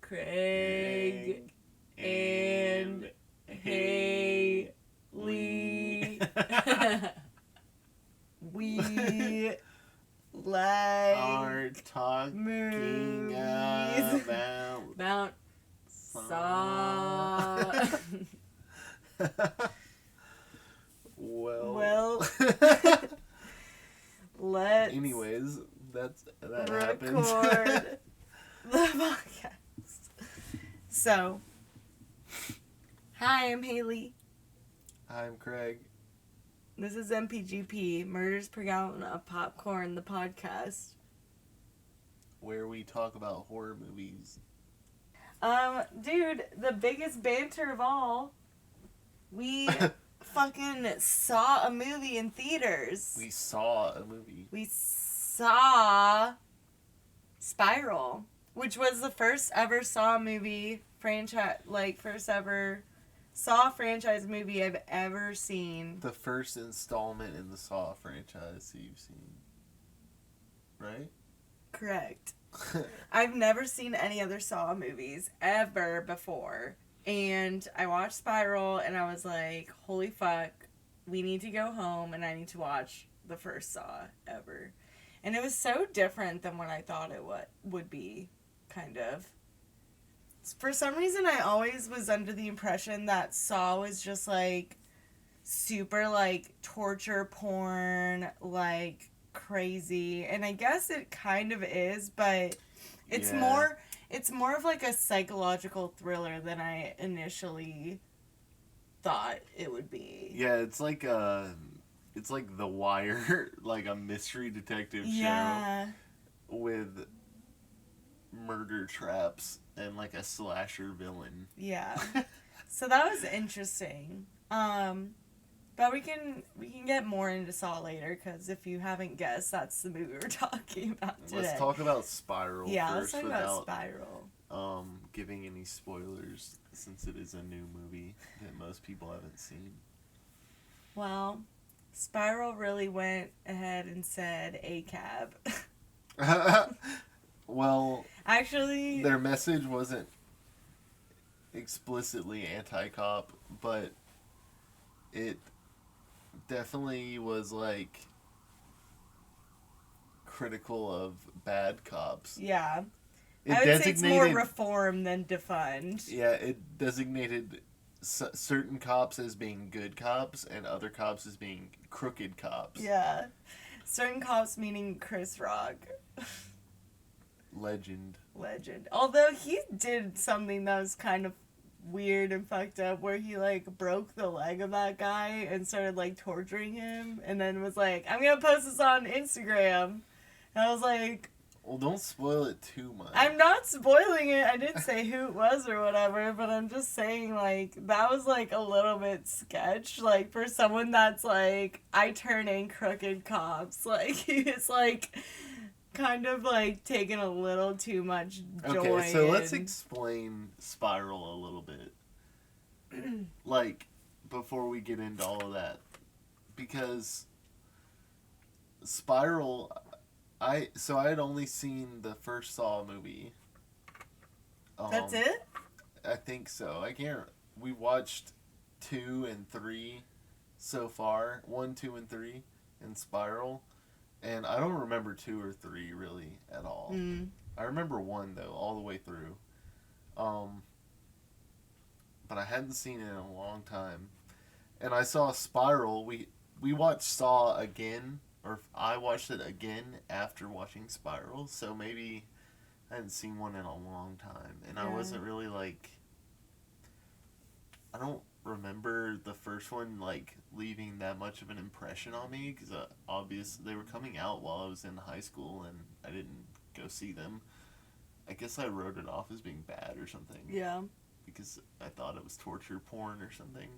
Craig and Haley. We like are talking movies about saw. well, let's anyways, that record happens. the podcast. So, hi, I'm Haley. I'm Craig. This is MPGP, Murders Per Gallon of Popcorn, the podcast. Where we talk about horror movies. Dude, the biggest banter of all. We fucking saw a movie in theaters. We saw a movie. We saw Spyro, which was the first ever Saw movie franchise, first ever Saw franchise movie I've ever seen. The first installment in the Saw franchise that you've seen. Right? Correct. I've never seen any other Saw movies ever before. And I watched Spyro and I was like, holy fuck, we need to go home and I need to watch the first Saw ever. And it was so different than what I thought it would be, kind of. For some reason, I always was under the impression that Saw was just, super, torture porn, crazy. And I guess it kind of is, but it's more of, a psychological thriller than I initially thought it would be. Yeah, it's like The Wire, like a mystery detective show with murder traps and a slasher villain. Yeah. So that was interesting. But we can get more into Saw later, because if you haven't guessed, that's the movie we're talking about today. Let's talk about Spyro let's first talk without about Spyro. Giving any spoilers, since it is a new movie that most people haven't seen. Well, Spyro really went ahead and said ACAB. Well, actually, their message wasn't explicitly anti-cop, but it definitely was critical of bad cops. Yeah. I would say it's more reform than defund. Yeah, it designated certain cops as being good cops and other cops as being crooked cops. Yeah. Certain cops meaning Chris Rock. Legend. Although he did something that was kind of weird and fucked up, where he broke the leg of that guy and started torturing him, and then was like, I'm gonna post this on Instagram. And I was like, well, don't spoil it too much. I'm not spoiling it. I didn't say who it was or whatever, but I'm just saying that was a little bit sketch. For someone that's I turn in crooked cops. He was kind of taking a little too much joy. Okay, so let's explain Spyro a little bit. Before we get into all of that. Because Spiral, I had only seen the first Saw movie. That's it? I think so. We watched 2 and 3 so far. 1, 2, and 3 in Spiral. And I don't remember 2 or 3 really at all. I remember 1 though, all the way through. But I hadn't seen it in a long time. And I saw Spiral. We watched Saw again, or I watched it again after watching Spiral. So maybe I hadn't seen one in a long time. And I wasn't really I don't remember the first one leaving that much of an impression on me, because obviously they were coming out while I was in high school and I didn't go see them. I guess I wrote it off as being bad or something. Yeah. Because I thought it was torture porn or something.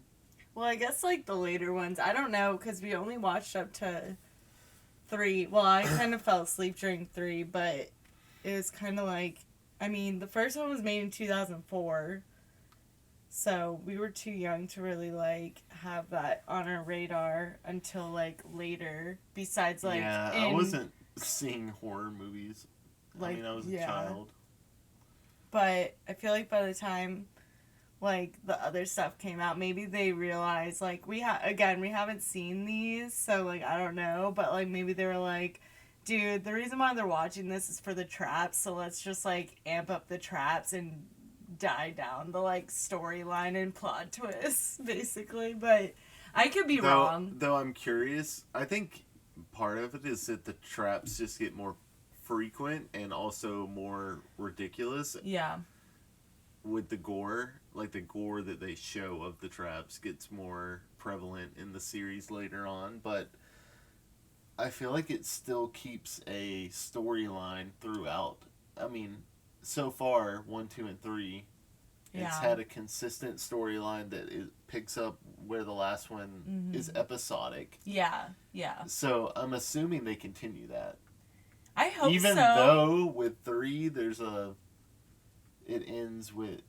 Well, I guess the later ones, I don't know, because we only watched up to 3. Well, I kind of fell asleep during 3, but it was kind of the first one was made in 2004. So we were too young to really have that on our radar until later. Besides I wasn't seeing horror movies. I was a child. but I feel like by the time like the other stuff came out, maybe they realized like we haven't seen these, so like I don't know, but like maybe they were like, dude, the reason why they're watching this is for the traps, so let's just like amp up the traps and die down the like storyline and plot twists basically. But I could be wrong. Though I'm curious, I think part of it is that the traps just get more frequent and also more ridiculous. Yeah. With the gore, like the gore that they show of the traps gets more prevalent in the series later on, but I feel like it still keeps a storyline throughout. I mean, so far, 1, 2, and 3, it's had a consistent storyline that it picks up where the last one is episodic. Yeah, yeah. So I'm assuming they continue that. I hope Even so. though with 3, it ends with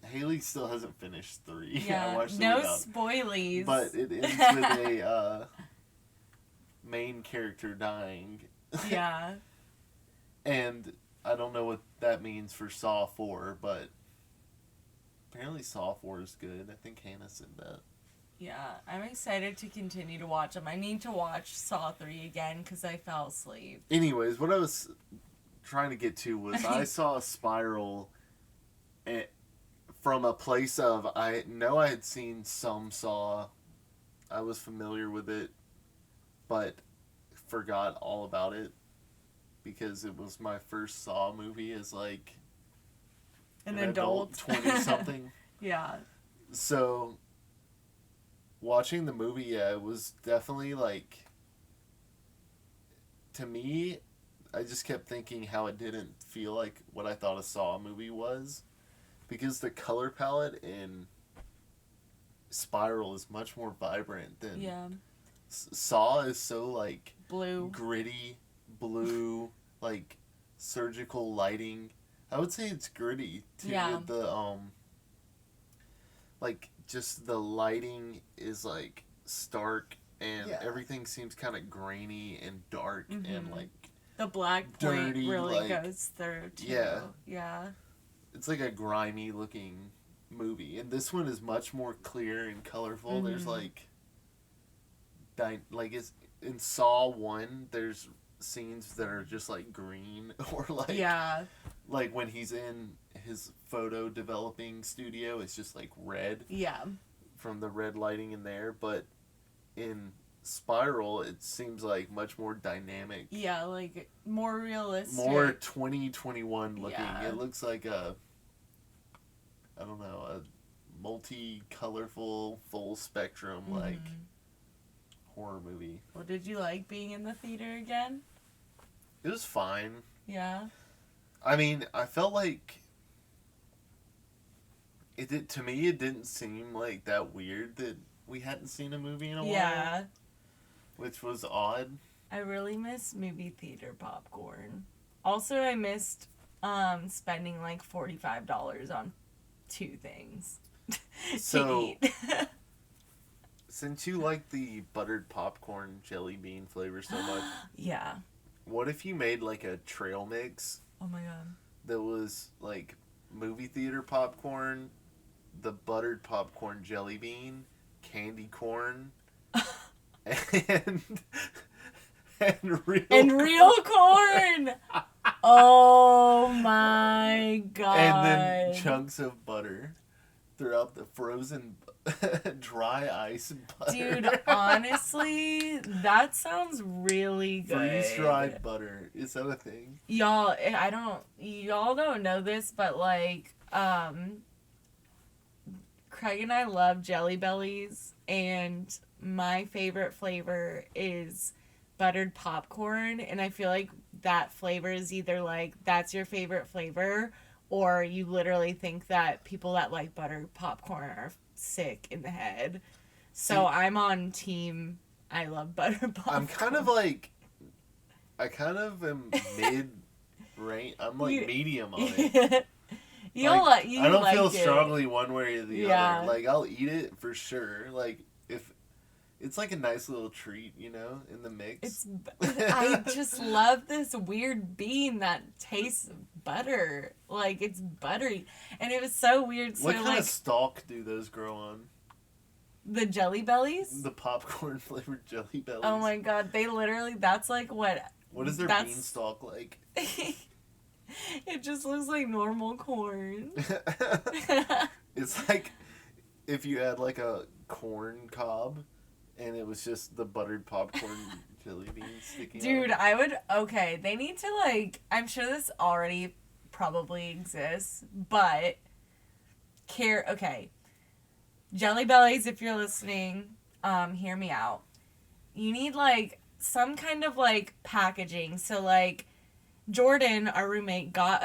Haley still hasn't finished 3. Yeah, I watched no spoilies. But it ends with a main character dying. Yeah. And I don't know what that means for Saw 4, but apparently Saw 4 is good. I think Hannah said that. Yeah, I'm excited to continue to watch them. I need to watch Saw 3 again because I fell asleep. Anyways, what I was trying to get to was I saw a Spiral from a place of, I know I had seen some Saw. I was familiar with it, but forgot all about it because it was my first Saw movie as like an adult 20-something. Yeah. So watching the movie, yeah, it was definitely like, to me, I just kept thinking how it didn't feel like what I thought a Saw movie was, because the color palette in Spiral is much more vibrant than Saw is so like blue, gritty, blue, like surgical lighting. I would say it's gritty too. Yeah. The like just the lighting is like stark and everything seems kind of grainy and dark and like the black point dirty, really like, goes through too. Yeah. Yeah. It's like a grimy looking movie, and this one is much more clear and colorful. There's like it's in Saw 1, there's scenes that are just like green or like like when he's in his photo developing studio, it's just like red from the red lighting in there. But in Spiral, it seems like much more dynamic, like more realistic, more 2021 looking. It looks like a multi-colorful, full spectrum like horror movie. Well, did you like being in the theater again? It was fine. Yeah. I mean, I felt like to me, it didn't seem like that weird that we hadn't seen a movie in a while. Which was odd. I really miss movie theater popcorn. Also, I missed spending like $45 on 2 things to eat. Since you like the buttered popcorn jelly bean flavor so much, what if you made like a trail mix? Oh my god. That was like movie theater popcorn, the buttered popcorn jelly bean, candy corn, and real corn. Oh my god. And then chunks of butter throughout the frozen dry ice butter. Dude, honestly, that sounds really good. Freeze-dried butter. Is that a thing? Y'all don't know this, but like, Craig and I love Jelly Bellies, and my favorite flavor is buttered popcorn, and I feel like that flavor is either like that's your favorite flavor, or you literally think that people that like buttered popcorn are sick in the head. So I'm on team I love buttered popcorn. I'm kind of like, I kind of am mid-range. I'm like medium on it. I don't feel strongly one way or the other. Like, I'll eat it for sure. Like, It's like a nice little treat, you know, in the mix. I just love this weird bean that tastes butter. Like, it's buttery. And it was so weird. What so, kind of stalk do those grow on? The Jelly Bellies? The popcorn flavored Jelly Bellies. Oh my god, they literally, that's like what... What is their beanstalk like? It just looks like normal corn. It's like if you had like a corn cob and it was just the buttered popcorn jelly beans sticking Dude, out. okay, they need to like, I'm sure this already probably exists, but okay. Jelly Bellies, if you're listening, hear me out. You need like some kind of like packaging. So like Jordan, our roommate, got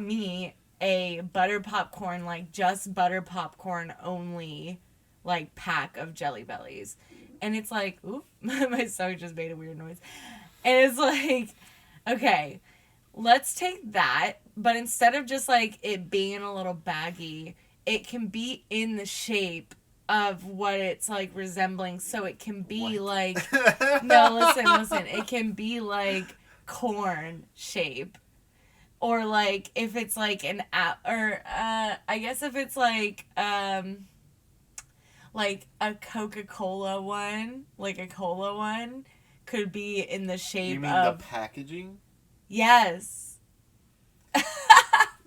me a butter popcorn, like just butter popcorn only, like pack of Jelly Bellies. And it's like, oop, my stomach just made a weird noise. And it's like, okay, let's take that, but instead of just like it being a little baggy, it can be in the shape of what it's like resembling. So it can be like, no, listen, it can be like corn shape. Or like if it's like I guess if it's like a Coca-Cola one, like a cola one, could be in the shape of... You mean the packaging? Yes.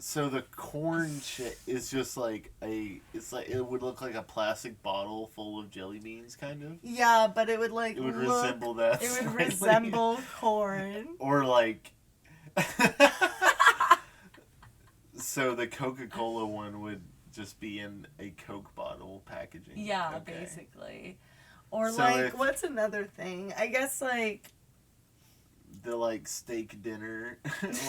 So the corn shit is just like it's like, it would look like a plastic bottle full of jelly beans, kind of? Yeah, but it would like it would resemble that. It would resemble corn. Or like... So the Coca-Cola one would just be in a Coke bottle packaging. Yeah, okay. Basically. Or so like, what's another thing? I guess like... The like steak dinner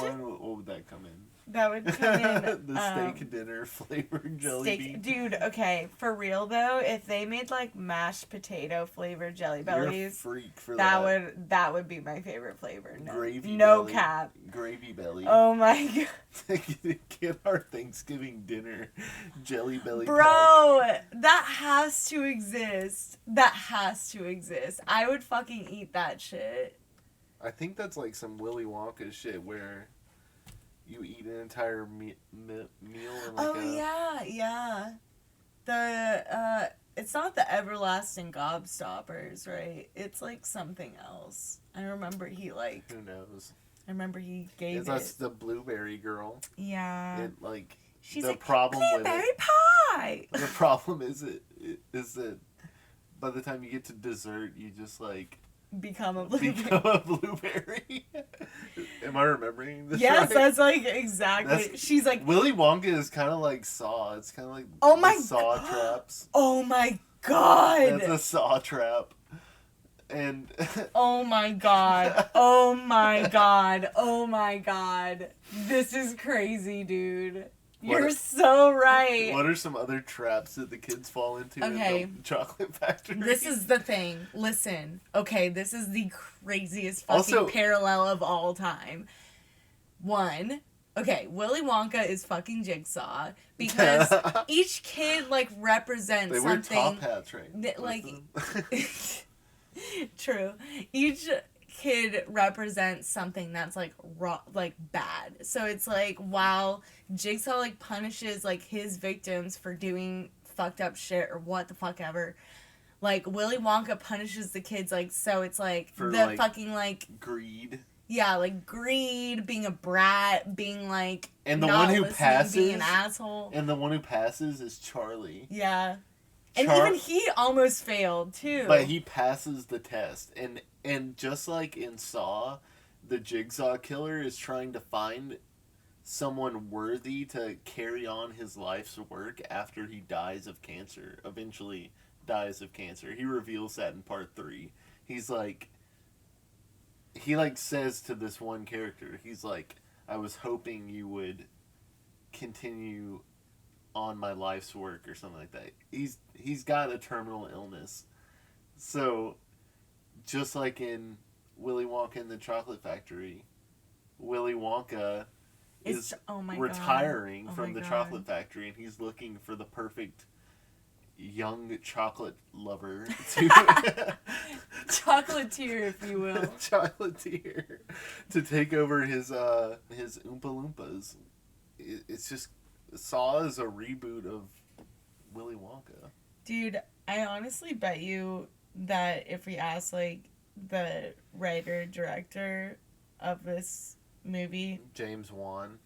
one, what would that come in? That would come in... the steak dinner flavored jelly bean. Dude, okay, for real though, if they made like mashed potato flavored Jelly Bellies... You're a freak for that. That would be my favorite flavor. No, Gravy no belly. cap. Gravy belly. Oh my god. Get our Thanksgiving dinner Jelly Belly Bro, pack. that has to exist. That has to exist. I would fucking eat that shit. I think that's like some Willy Wonka shit where you eat an entire meal in like yeah. The it's not the everlasting gobstoppers, right? It's like something else. I remember he like... Who knows? I remember he gave That's the blueberry girl. Yeah. It like... She's the like, problem blueberry with it, pie! The problem is that by the time you get to dessert, you just like... Become a blueberry. Am I remembering this Yes, right? that's like exactly. She's like... Willy Wonka is kind of like Saw. It's kind of like Saw traps. Oh my god. That's a Saw trap. And... Oh my god. Oh my god. Oh my god. This is crazy, dude. You're so right. What are some other traps that the kids fall into in the chocolate factory? This is the thing. Listen. Okay, this is the craziest fucking parallel of all time. One, okay, Willy Wonka is fucking Jigsaw because each kid like represents something. They wear top hats, right? That, like, true. Each kid represents something that's like like bad. So it's like while Jigsaw like punishes like his victims for doing fucked up shit or what the fuck ever, like Willy Wonka punishes the kids like, so it's like for the like, fucking like greed. Yeah, like greed, being a brat, being like and the one who passes, being an asshole. And the one who passes is Charlie. Yeah. And even he almost failed too. But he passes the test. And just like in Saw, the Jigsaw killer is trying to find someone worthy to carry on his life's work after he dies of cancer. Eventually dies of cancer. He reveals that in part 3. He's like... He like says to this one character, he's like, I was hoping you would continue on my life's work or something like that. He's got a terminal illness. So... Just like in Willy Wonka and the Chocolate Factory, Willy Wonka is retiring from the chocolate factory, and he's looking for the perfect, young chocolate lover to Chocolatier, if you will. chocolatier to take over his Oompa Loompas. It's just Saw is a reboot of Willy Wonka. Dude, I honestly bet you that if we asked, like, the writer, director of this movie... James Wan.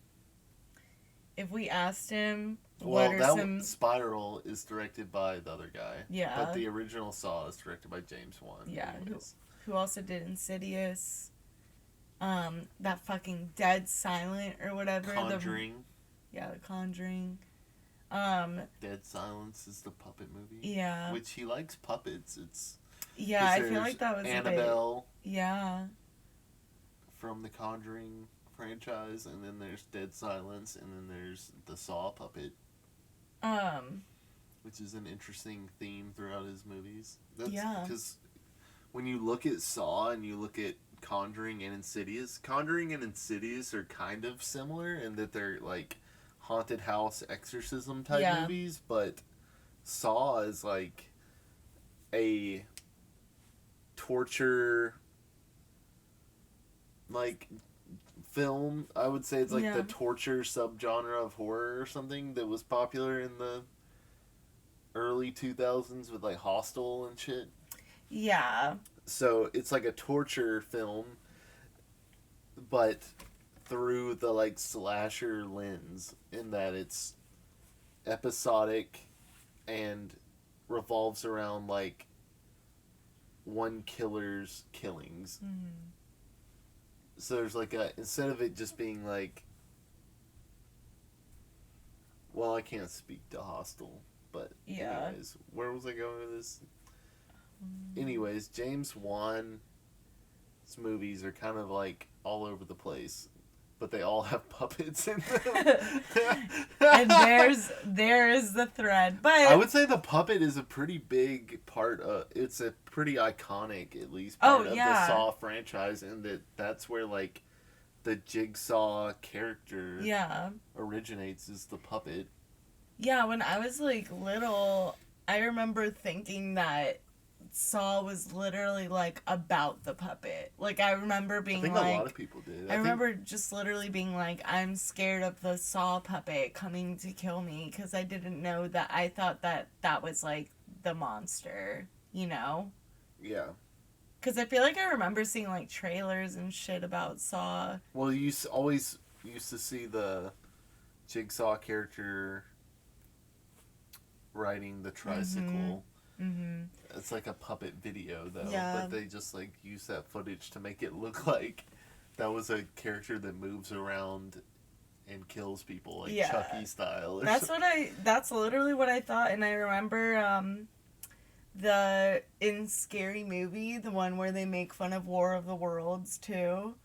If we asked him Spiral is directed by the other guy. Yeah. But the original Saw is directed by James Wan. Yeah. Who also did Insidious. That fucking Dead Silent or whatever. Conjuring. The Conjuring. Dead Silence is the puppet movie. Yeah. Which he likes puppets. Yeah, I feel like that was Annabelle. Yeah. From the Conjuring franchise, and then there's Dead Silence, and then there's the Saw puppet. Which is an interesting theme throughout his movies. Because when you look at Saw and you look at Conjuring and Insidious are kind of similar in that they're like haunted house exorcism type movies, but Saw is like a torture like film. I would say it's like the torture subgenre of horror or something that was popular in the early 2000s with like Hostel and shit. Yeah. So it's like a torture film, but through the like slasher lens, in that it's episodic and revolves around like one killer's killings. Mm-hmm. So there's like instead of it just being like, well, I can't speak to Hostel, but anyways, where was I going with this? Anyways, James Wan's movies are kind of like all over the place, but they all have puppets in them. And there's the thread. But I would say the puppet is a pretty big part of, it's a pretty iconic, at least, part of the Saw franchise, and that's where like the Jigsaw character originates, is the puppet. Yeah, when I was like little, I remember thinking that Saw was literally like about the puppet. Like I remember being a lot of people did. I remember just literally being like, I'm scared of the Saw puppet coming to kill me, because I didn't know that. I thought that was like the monster, you know? Yeah. Because I feel like I remember seeing like trailers and shit about Saw. Well, you always used to see the Jigsaw character riding the tricycle. Mm-hmm. It's like a puppet video, though. Yeah. But they just like use that footage to make it look like that was a character that moves around and kills people, like Chucky style. That's literally what I thought. And I remember in Scary Movie, the one where they make fun of War of the Worlds too.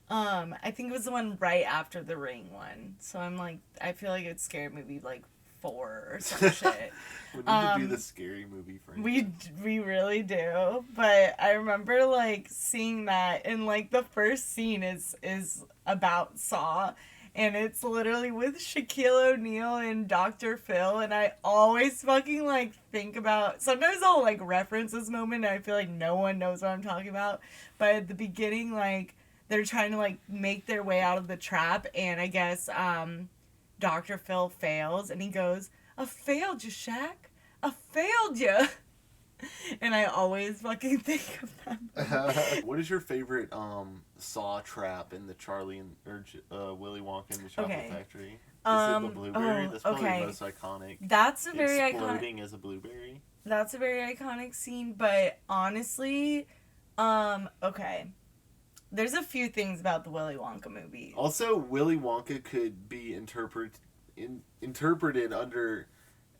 I think it was the one right after the Ring one. So I'm like, I feel like it's Scary Movie like 4 or some shit. We need to do the Scary Movie franchise. We really do. But I remember like seeing that, and like the first scene is about Saw, and it's literally with Shaquille O'Neal and Dr. Phil, and I always fucking like think about, sometimes I'll like reference this moment and I feel like no one knows what I'm talking about, but at the beginning, like they're trying to like make their way out of the trap, and I guess Dr. Phil fails, and he goes, "I failed you, Shaq. I failed you." And I always fucking think of that. What is your favorite Saw trap in the Willy Wonka and the Chocolate Factory? Is it the blueberry? That's probably the most iconic. That's a very exploding as a blueberry. That's a very iconic scene, but honestly, okay. There's a few things about the Willy Wonka movie. Also, Willy Wonka could be interpreted under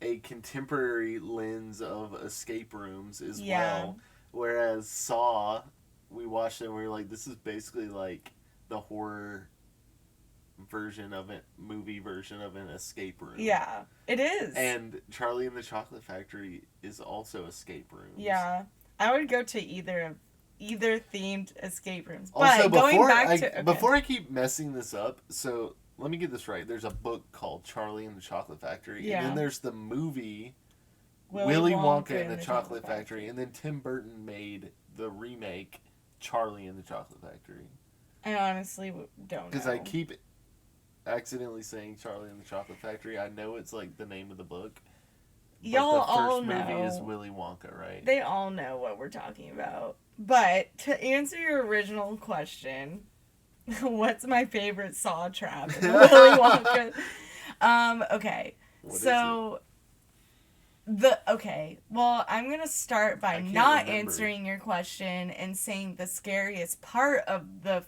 a contemporary lens of escape rooms as well. Whereas Saw, we watched it and we were like, this is basically like the horror movie version of an escape room. Yeah, it is. And Charlie and the Chocolate Factory is also escape rooms. Yeah, I would go to either themed escape rooms. Also, but before I keep messing this up, so let me get this right. There's a book called Charlie and the Chocolate Factory. Yeah. And then there's the movie Willy Wonka and the Chocolate Factory, and then Tim Burton made the remake Charlie and the Chocolate Factory. I honestly don't know. Because I keep accidentally saying Charlie and the Chocolate Factory. I know it's like the name of the book. But Y'all the first all movie know. is Willy Wonka, right? They all know what we're talking about. But to answer your original question, what's my favorite saw trap in Willy Wonka? Okay. Well, I'm gonna start by not answering your question and saying the scariest part of the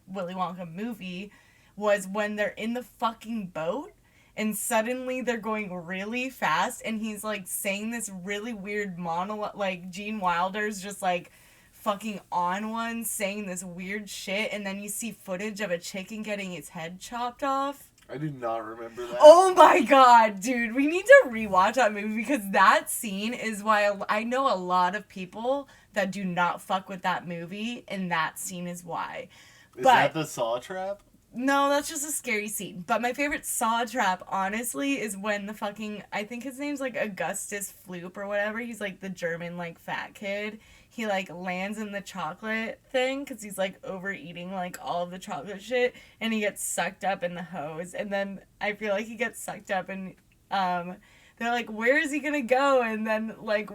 Willy Wonka movie was when they're in the fucking boat and suddenly they're going really fast and he's like saying this really weird monologue, like Gene Wilder's just like fucking on one saying this weird shit, and then you see footage of a chicken getting its head chopped off. I do not remember that. Oh my god, dude. We need to rewatch that movie because that scene is why I know a lot of people that do not fuck with that movie, and that scene is why. Is that the saw trap? No, that's just a scary scene. But my favorite saw trap, honestly, is when the fucking, I think his name's like Augustus Floop or whatever. He's like the German, like, fat kid. He, like, lands in the chocolate thing because he's, like, overeating, like, all of the chocolate shit. And he gets sucked up in the hose. And then I feel like he gets sucked up and, they're like, where is he gonna go? And then, like,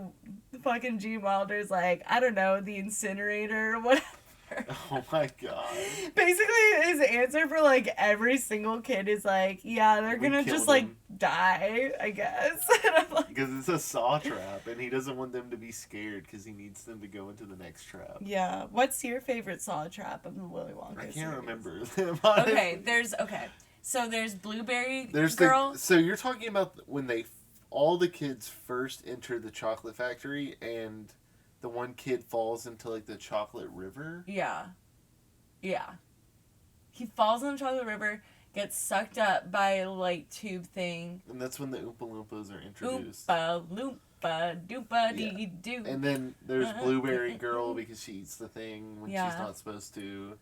fucking Gene Wilder's like, I don't know, the incinerator or whatever. Oh my god. Basically, his answer for, like, every single kid is like, yeah, they're gonna just, like, die, I guess. And I'm like, because it's a saw trap, and he doesn't want them to be scared because he needs them to go into the next trap. Yeah. What's your favorite saw trap of the Willy Wonka I can't series? remember. So there's Blueberry There's Girl. So you're talking about when all the kids first enter the chocolate factory, and the one kid falls into, like, the chocolate river? Yeah. Yeah. He falls in the chocolate river, gets sucked up by a, like, tube thing. And that's when the Oompa Loompas are introduced. Oompa Loompa Doopa Dee Doo. And then there's Blueberry Girl because she eats the thing when she's not supposed to.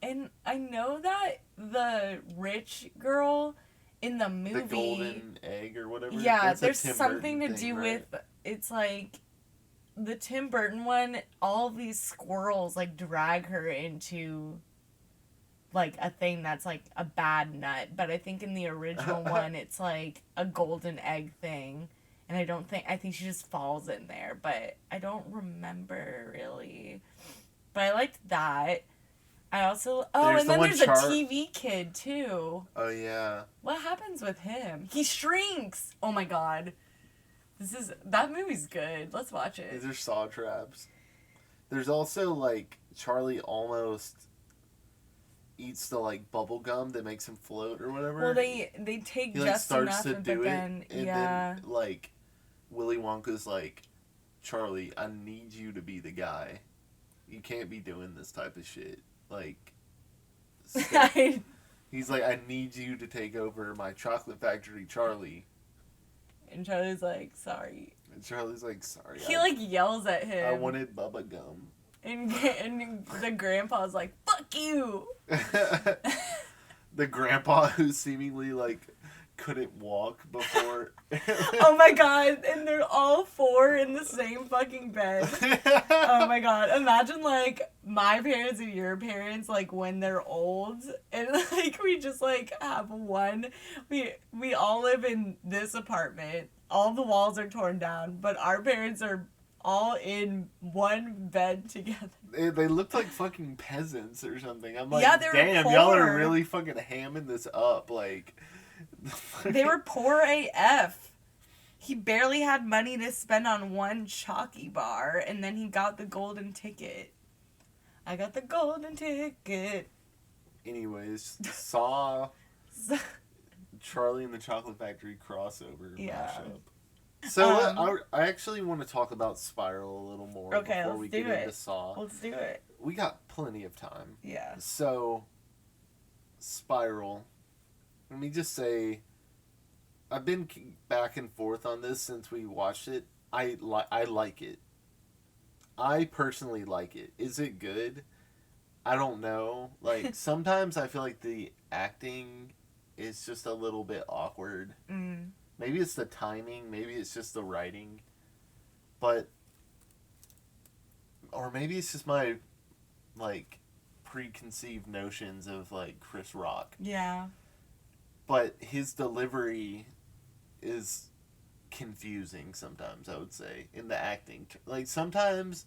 And I know that the rich girl in the movie... The golden egg or whatever? Yeah, that's there's something to do right? with... It's like... The Tim Burton one, all these squirrels, like, drag her into, like, a thing that's, like, a bad nut. But I think in the original one, it's, like, a golden egg thing. And I think she just falls in there. But I don't remember, really. But I liked that. I also... Oh, and then there's a TV kid, too. Oh, yeah. What happens with him? He shrinks! Oh, my God. That movie's good. Let's watch it. These are saw traps. There's also, like, Charlie almost eats the, like, bubble gum that makes him float or whatever. Well, they take just enough, but then, then, like, Willy Wonka's like, Charlie, I need you to be the guy. You can't be doing this type of shit. Like, he's like, I need you to take over my chocolate factory, Charlie. And Charlie's like, sorry. And Charlie's like, sorry. He, like, yells at him. I wanted bubba gum. And the grandpa's like, fuck you! The grandpa who seemingly, like, couldn't walk before. Oh my god, and they're all four in the same fucking bed. Oh my god, imagine, like, my parents and your parents, like, when they're old, and, like, we just, like, have one. We all live in this apartment. All the walls are torn down, but our parents are all in one bed together. They looked like fucking peasants or something. I'm like, yeah, they were damn, poor. Y'all are really fucking hamming this up, like... They were poor AF. He barely had money to spend on one chalky bar, and then he got the golden ticket. I got the golden ticket. Anyways, saw Charlie and the Chocolate Factory crossover mashup. So I actually want to talk about Spyro a little more before we get into Saw. Let's do it. We got plenty of time. Yeah. So, Spiral. Let me just say, I've been back and forth on this since we watched it. I like it. I personally like it. Is it good? I don't know. Like, sometimes I feel like the acting is just a little bit awkward. Maybe it's the timing. Maybe it's just the writing. But, or maybe it's just my, like, preconceived notions of, like, Chris Rock. Yeah. But his delivery is confusing sometimes, I would say, in the acting. Like, sometimes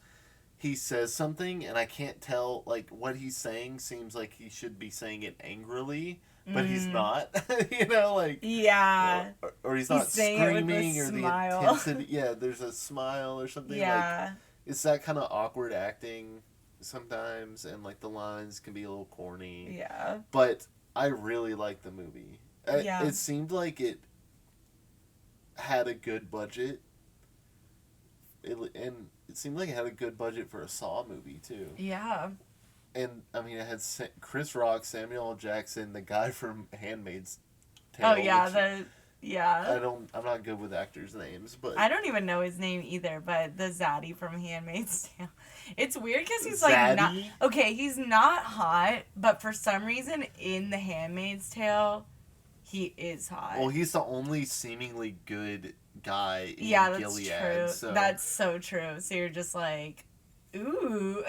he says something and I can't tell, like, what he's saying seems like he should be saying it angrily, but he's not. You know, like... Yeah. Or he's not screaming, or smile. the intensity... Yeah, there's a smile or something. Yeah. Like, it's that kind of awkward acting sometimes, and, like, the lines can be a little corny. Yeah. But I really like the movie. Yeah. It seemed like it had a good budget. And it seemed like it had a good budget for a Saw movie, too. Yeah. And, I mean, it had Chris Rock, Samuel L. Jackson, the guy from Handmaid's Tale. Oh, yeah, I'm not good with actors' names, but... I don't even know his name either, but the Zaddy from Handmaid's Tale. It's weird because he's, Zaddy? like, not... Okay, he's not hot, but for some reason, in the Handmaid's Tale, he is hot. Well, he's the only seemingly good guy in that's Gilead. True. So. That's so true. So you're just like, ooh.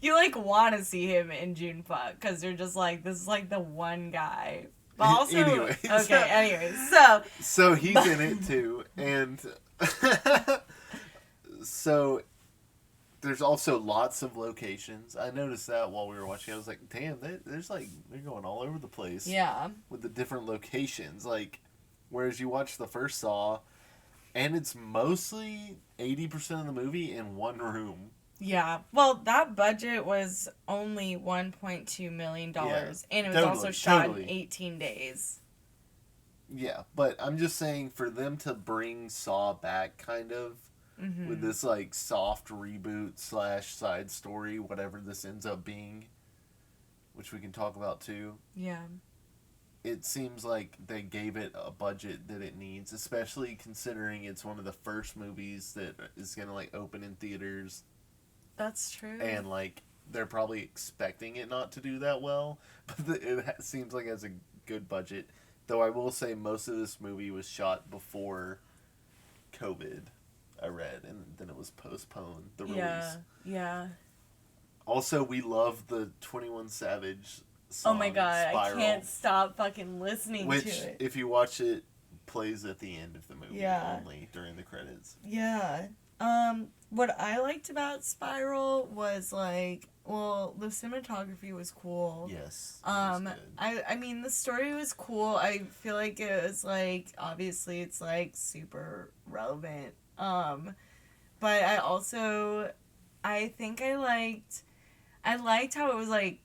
You, like, want to see him in June Fuck, because you're just like, this is, like, the one guy. But also, anyways, So he's in it, too, and so there's also lots of locations. I noticed that while we were watching. I was like, damn, there's, like, they're going all over the place. Yeah. With the different locations, like, whereas you watch the first Saw, and it's mostly 80% of the movie in one room. Yeah. Well, that budget was only $1.2 million, and it was also shot in 18 days. Yeah, but I'm just saying, for them to bring Saw back, kind of, with this, like, soft reboot / side story, whatever this ends up being, which we can talk about, too. Yeah. It seems like they gave it a budget that it needs, especially considering it's one of the first movies that is going to, like, open in theaters. That's true. And, like, they're probably expecting it not to do that well, but it seems like it has a good budget. Though I will say most of this movie was shot before COVID, I read, and then it was postponed, the release. Yeah. Also, we love the 21 Savage song, oh my god, Spyro, I can't stop fucking listening to it. Which, if you watch it, plays at the end of the movie only, during the credits. Yeah. What I liked about Spyro was, like, well, the cinematography was cool. Yes. I mean, the story was cool. I feel like it was, like, obviously it's, like, super relevant. But I think I liked how it was, like,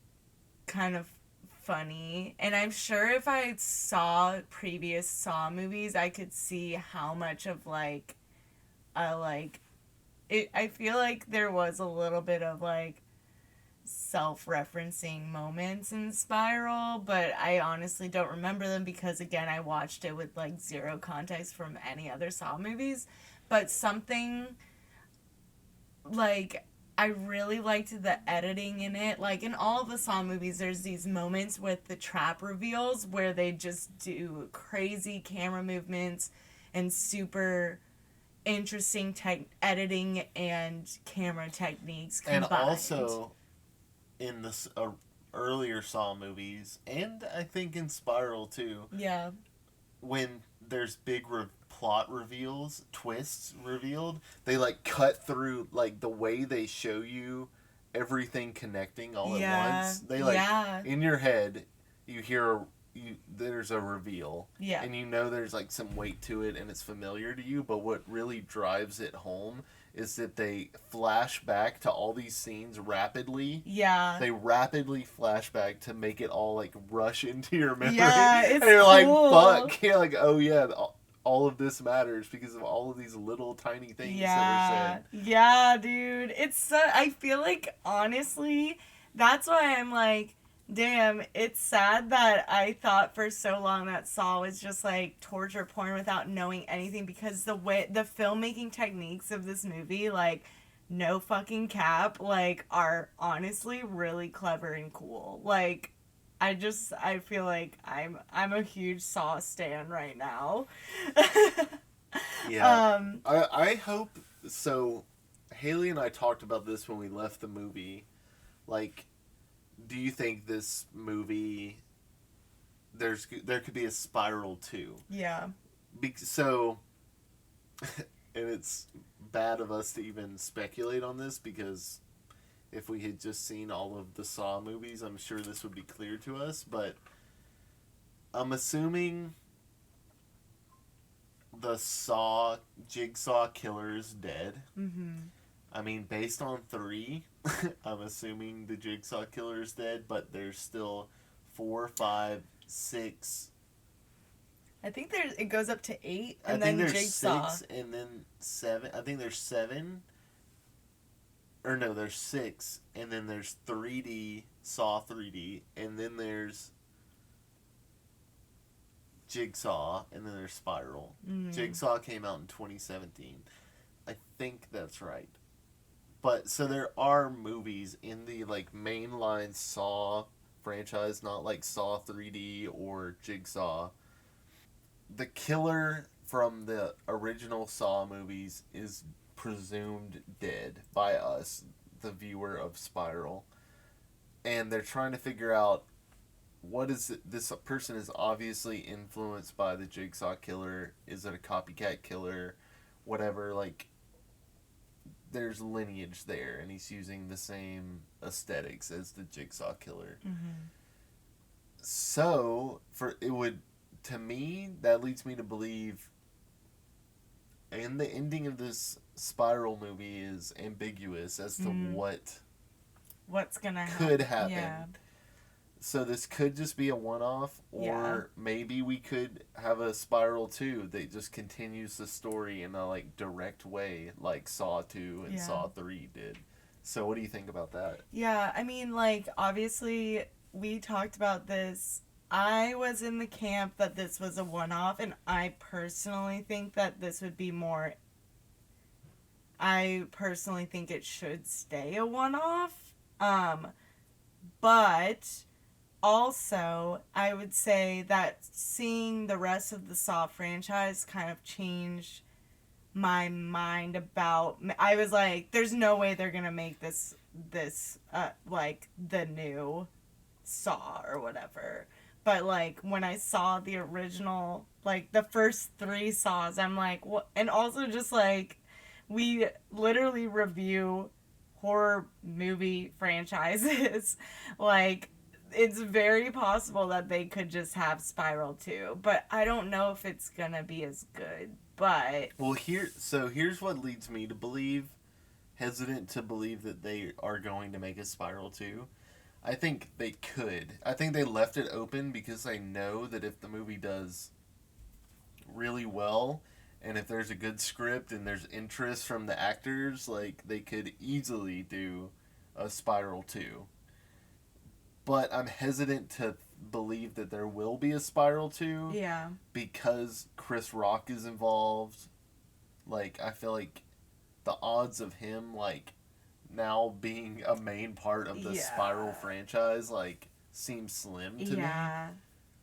kind of funny. And I'm sure if I saw previous Saw movies, I could see how much of, like, I feel like there was a little bit of, like, self-referencing moments in Spiral, but I honestly don't remember them because, again, I watched it with, like, zero context from any other Saw movies. But something, like, I really liked the editing in it. Like, in all of the Saw movies, there's these moments with the trap reveals where they just do crazy camera movements and super interesting editing and camera techniques combined. And also, in the earlier Saw movies, and I think in Spiral too, when there's big plot reveals, twists revealed, they, like, cut through, like, the way they show you everything connecting all at once. They, like, in your head, you hear there's a reveal, and you know there's, like, some weight to it and it's familiar to you, but what really drives it home is that they flash back to all these scenes rapidly. Yeah. They rapidly flash back to make it all, like, rush into your memory. Yeah, it's and you're cool. like, fuck. You're like, oh yeah, all of this matters because of all of these little tiny things that are said. Yeah, dude. I feel like, honestly, that's why I'm like, damn, it's sad that I thought for so long that Saw was just, like, torture porn without knowing anything, because the filmmaking techniques of this movie, like, no fucking cap, like, are honestly really clever and cool. Like, I feel like I'm a huge Saw stan right now. Yeah. um I hope so. Haley and I talked about this when we left the movie. Like, do you think this movie there could be a Spiral 2? yeah. So, and it's bad of us to even speculate on this because if we had just seen all of the Saw movies, I'm sure this would be clear to us. But I'm assuming the Saw Jigsaw killer is dead. Mm-hmm. I mean, based on 3, I'm assuming the Jigsaw killer is dead, but there's still 4, 5, 6. I think it goes up to 8, and I then think there's Jigsaw. 6 and then 7. I think there's 7. Or no, there's 6, and then there's 3D, Saw 3D, and then there's Jigsaw, and then there's Spiral. Mm. Jigsaw came out in 2017. I think that's right. But so there are movies in the like mainline Saw franchise, not like Saw 3D or Jigsaw. The killer from the original Saw movies is presumed dead by us, the viewer of Spiral. And they're trying to figure out what is it? This person is obviously influenced by the Jigsaw killer. Is it a copycat killer? Whatever, like there's lineage there, and he's using the same aesthetics as the Jigsaw killer. Mm-hmm. So, to me, that leads me to believe, and the ending of this Spiral movie is ambiguous as to What's gonna could happen. Yeah. So this could just be a one-off, or maybe we could have a Spiral 2 that just continues the story in a like direct way, like Saw 2 and Saw 3 did. So what do you think about that? Yeah, I mean, like, obviously, we talked about this. I was in the camp that this was a one-off, and I personally think that this would be more... I personally think it should stay a one-off. But... Also, I would say that seeing the rest of the Saw franchise kind of changed my mind about... I was like, there's no way they're going to make this like, the new Saw or whatever. But, like, when I saw the original, like, the first 3 Saws, I'm like, what? And also just, like, we literally review horror movie franchises. Like... It's very possible that they could just have Spiral 2, but I don't know if it's gonna be as good, but... Well, here's what leads me to hesitant to believe that they are going to make a Spiral 2. I think they could. I think they left it open because they know that if the movie does really well, and if there's a good script and there's interest from the actors, like, they could easily do a Spiral 2. But I'm hesitant to believe that there will be a Spiral 2. Yeah. Because Chris Rock is involved. Like, I feel like the odds of him, like, now being a main part of the Spiral franchise, like, seem slim to me. Yeah,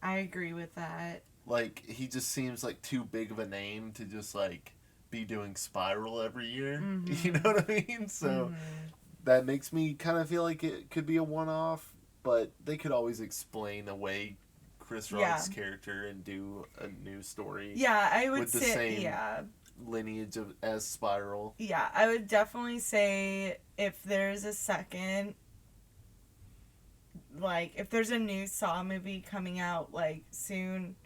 I agree with that. Like, he just seems like too big of a name to just, like, be doing Spiral every year. Mm-hmm. You know what I mean? So, that makes me kind of feel like it could be a one-off. But they could always explain away Chris Rock's character and do a new story. Yeah, I would with the say same lineage as Spiral. Yeah, I would definitely say if there's a second, like, if there's a new Saw movie coming out, like, soon,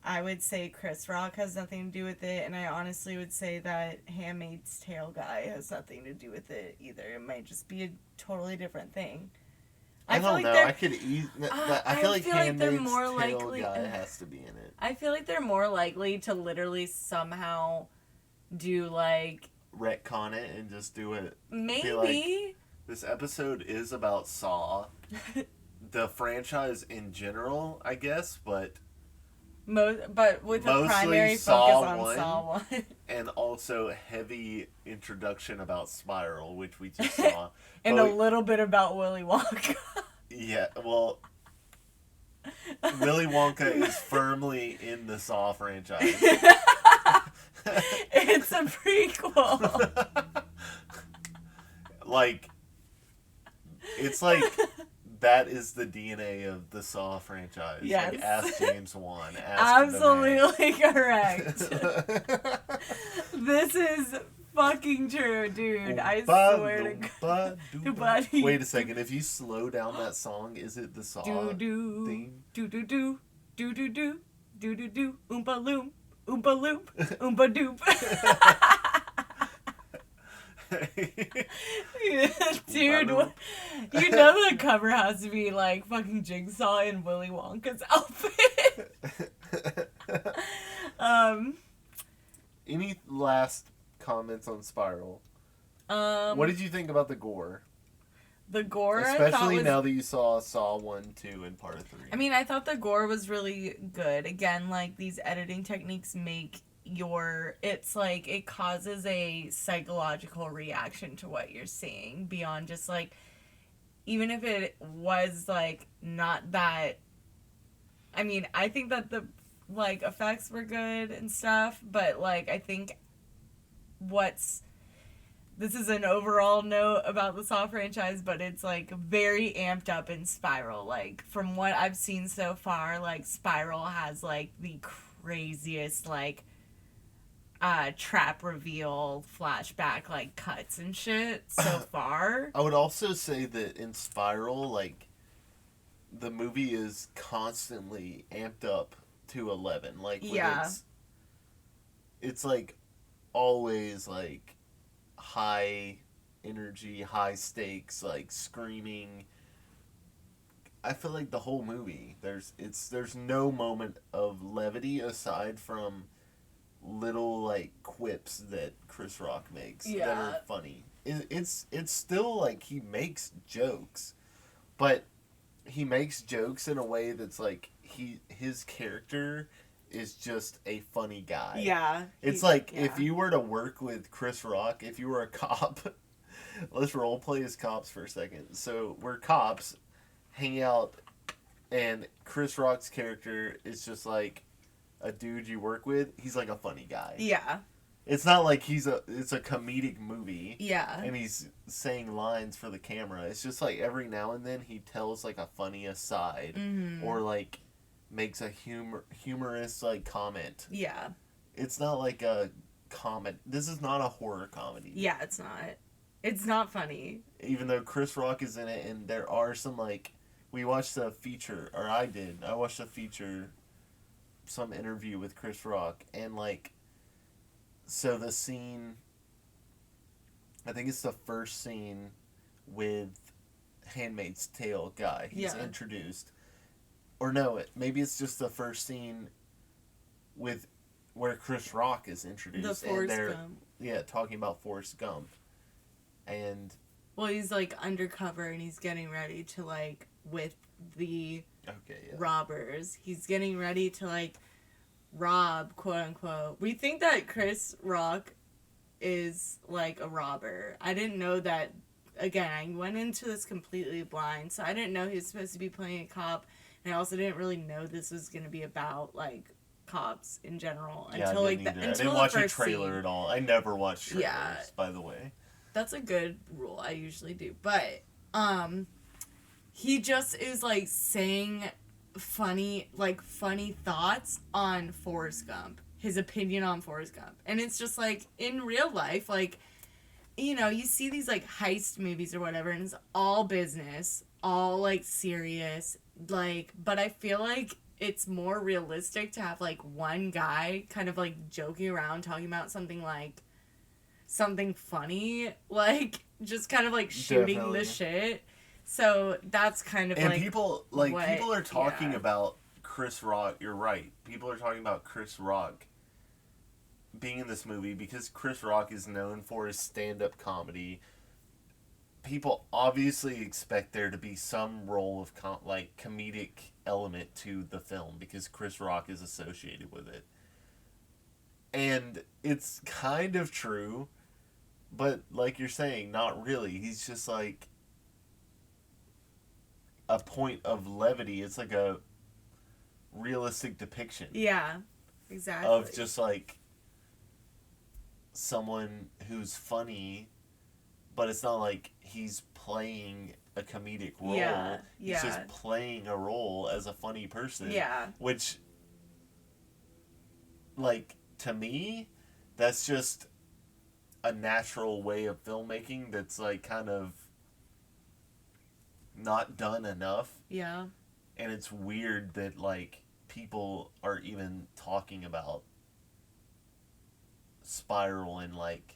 I would say Chris Rock has nothing to do with it, and I honestly would say that Handmaid's Tale guy has nothing to do with it either. It might just be a totally different thing. I don't know. I could I feel like Handmaid's Tale likely, guy has to be in it. I feel like they're more likely to literally somehow do, like... retcon it and just do it. Maybe. Like, this episode is about Saw. The franchise in general, I guess, but... but with a primary focus on Saw 1. And also heavy introduction about Spyro, which we just saw. And a little bit about Willy Wonka. Yeah, well, Willy Wonka is firmly in the Saw franchise. It's a prequel. Like, it's like that is the DNA of the Saw franchise. Yes. Like, ask James Wan. Ask Absolutely correct. This is fucking true, dude. I swear to God. Wait a second. If you slow down that song, is it the Saw theme? Do-do-do. Do-do-do. Do-do-do. Oompa loom. Oompa loop. Oompa doop. Dude, you know the cover has to be like fucking Jigsaw in Willy Wonka's outfit. Any last comments on Spiral? What did you think about the gore? The gore, especially now that you saw 1, 2, and part 3. I mean, I thought the gore was really good. Again, like, these editing techniques make it's like it causes a psychological reaction to what you're seeing beyond just like, even if it was like not that, I mean, I think that the like effects were good and stuff, but like I think this is an overall note about the Saw franchise, but it's like very amped up in Spiral. Like, from what I've seen so far, like Spiral has like the craziest like trap reveal flashback like cuts and shit so far. I would also say that in Spiral, like, the movie is constantly amped up to 11. Like, it's like always like high energy, high stakes, like screaming. I feel like the whole movie there's no moment of levity aside from little like quips that Chris Rock makes that are funny. It's still like he makes jokes, but he makes jokes in a way that's like his character is just a funny guy. Yeah. It's like if you were to work with Chris Rock, if you were a cop, let's role play as cops for a second. So we're cops hanging out and Chris Rock's character is just like a dude you work with. He's like a funny guy. Yeah. It's not like it's a comedic movie. Yeah. And he's saying lines for the camera. It's just like every now and then he tells like a funny aside or like makes a humorous like comment. Yeah. It's not like a comedy. This is not a horror comedy. Yeah, it's not. It's not funny. Even though Chris Rock is in it and there are some like we watched a feature, or I did. I watched a feature, some interview with Chris Rock, and like, so the scene, I think it's the first scene with Handmaid's Tale guy. He's introduced. Or no, maybe it's just the first scene with where Chris Rock is introduced. The Forrest Gump. Yeah, talking about Forrest Gump. And well, he's like undercover and he's getting ready to like with the robbers. He's getting ready to like rob, quote unquote. We think that Chris Rock is like a robber. I didn't know that. Again, I went into this completely blind, so I didn't know he was supposed to be playing a cop, and I also didn't really know this was going to be about like cops in general until like the I didn't watch a trailer at all. I never watch trailers, by the way. That's a good rule. I usually do, but he just is like saying funny thoughts on Forrest Gump, his opinion on Forrest Gump, and it's just like in real life, like, you know, you see these like heist movies or whatever, and it's all business, all like serious, like, but I feel like it's more realistic to have like one guy kind of like joking around talking about something funny, like just kind of like shooting the shit. So that's kind of and like, people are talking about Chris Rock. You're right. People are talking about Chris Rock being in this movie because Chris Rock is known for his stand-up comedy. People obviously expect there to be some role of comedic element to the film because Chris Rock is associated with it. And it's kind of true, but like you're saying, not really. He's just like a point of levity. It's like realistic depiction. Yeah, exactly. Of just like someone who's funny, but it's not like he's playing a comedic role. Yeah, He's just playing a role as a funny person. Yeah. Which, like, to me, that's just a natural way of filmmaking that's, like, kind of not done enough. Yeah. And it's weird that, like, people are even talking about Spyro and, like,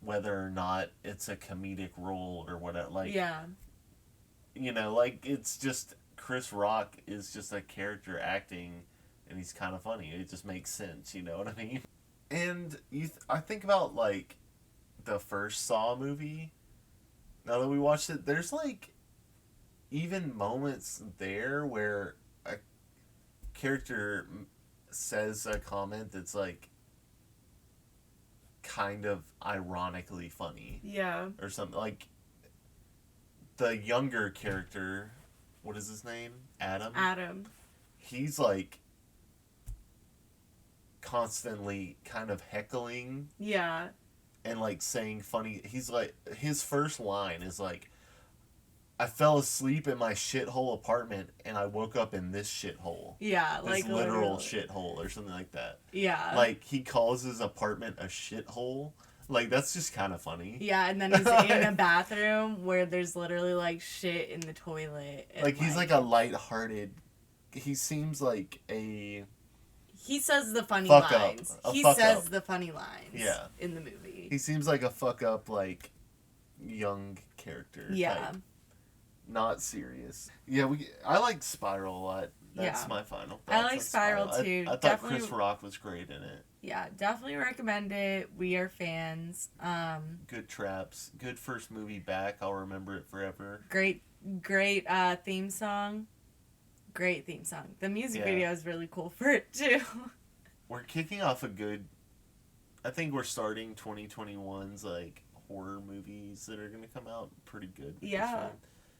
whether or not it's a comedic role or whatever. Like, yeah. You know, like, it's just, Chris Rock is just a character acting, and he's kind of funny. It just makes sense, you know what I mean? And I think about, like, the first Saw movie. Now that we watched it, there's, like, even moments there where a character says a comment that's, like, kind of ironically funny. Yeah. Or something. Like, the younger character, what is his name? Adam. He's, like, constantly kind of heckling. Yeah. And, like, saying funny... He's, like... His first line is, like, I fell asleep in my shithole apartment and I woke up in this shithole. Yeah, this like... literal shithole or something like that. Yeah. Like, he calls his apartment a shithole. Like, that's just kind of funny. Yeah, and then he's in a bathroom where there's literally, like, shit in the toilet. And, like, he's, like, a lighthearted... He seems like a... He says the funny fuck lines. Up. He fuck says up. the funny lines. Yeah. In the movie. He seems like a fuck up, like, young character. Yeah. Type. Not serious. Yeah, I like Spyro a lot. That's my final thoughts. I like Spyro too. I thought Chris Rock was great in it. Yeah, definitely recommend it. We are fans. Good traps. Good first movie back. I'll remember it forever. Great theme song. Great theme song. The music video is really cool for it too. We're kicking off a good... I think we're starting 2021's, like, horror movies that are going to come out pretty good. Yeah.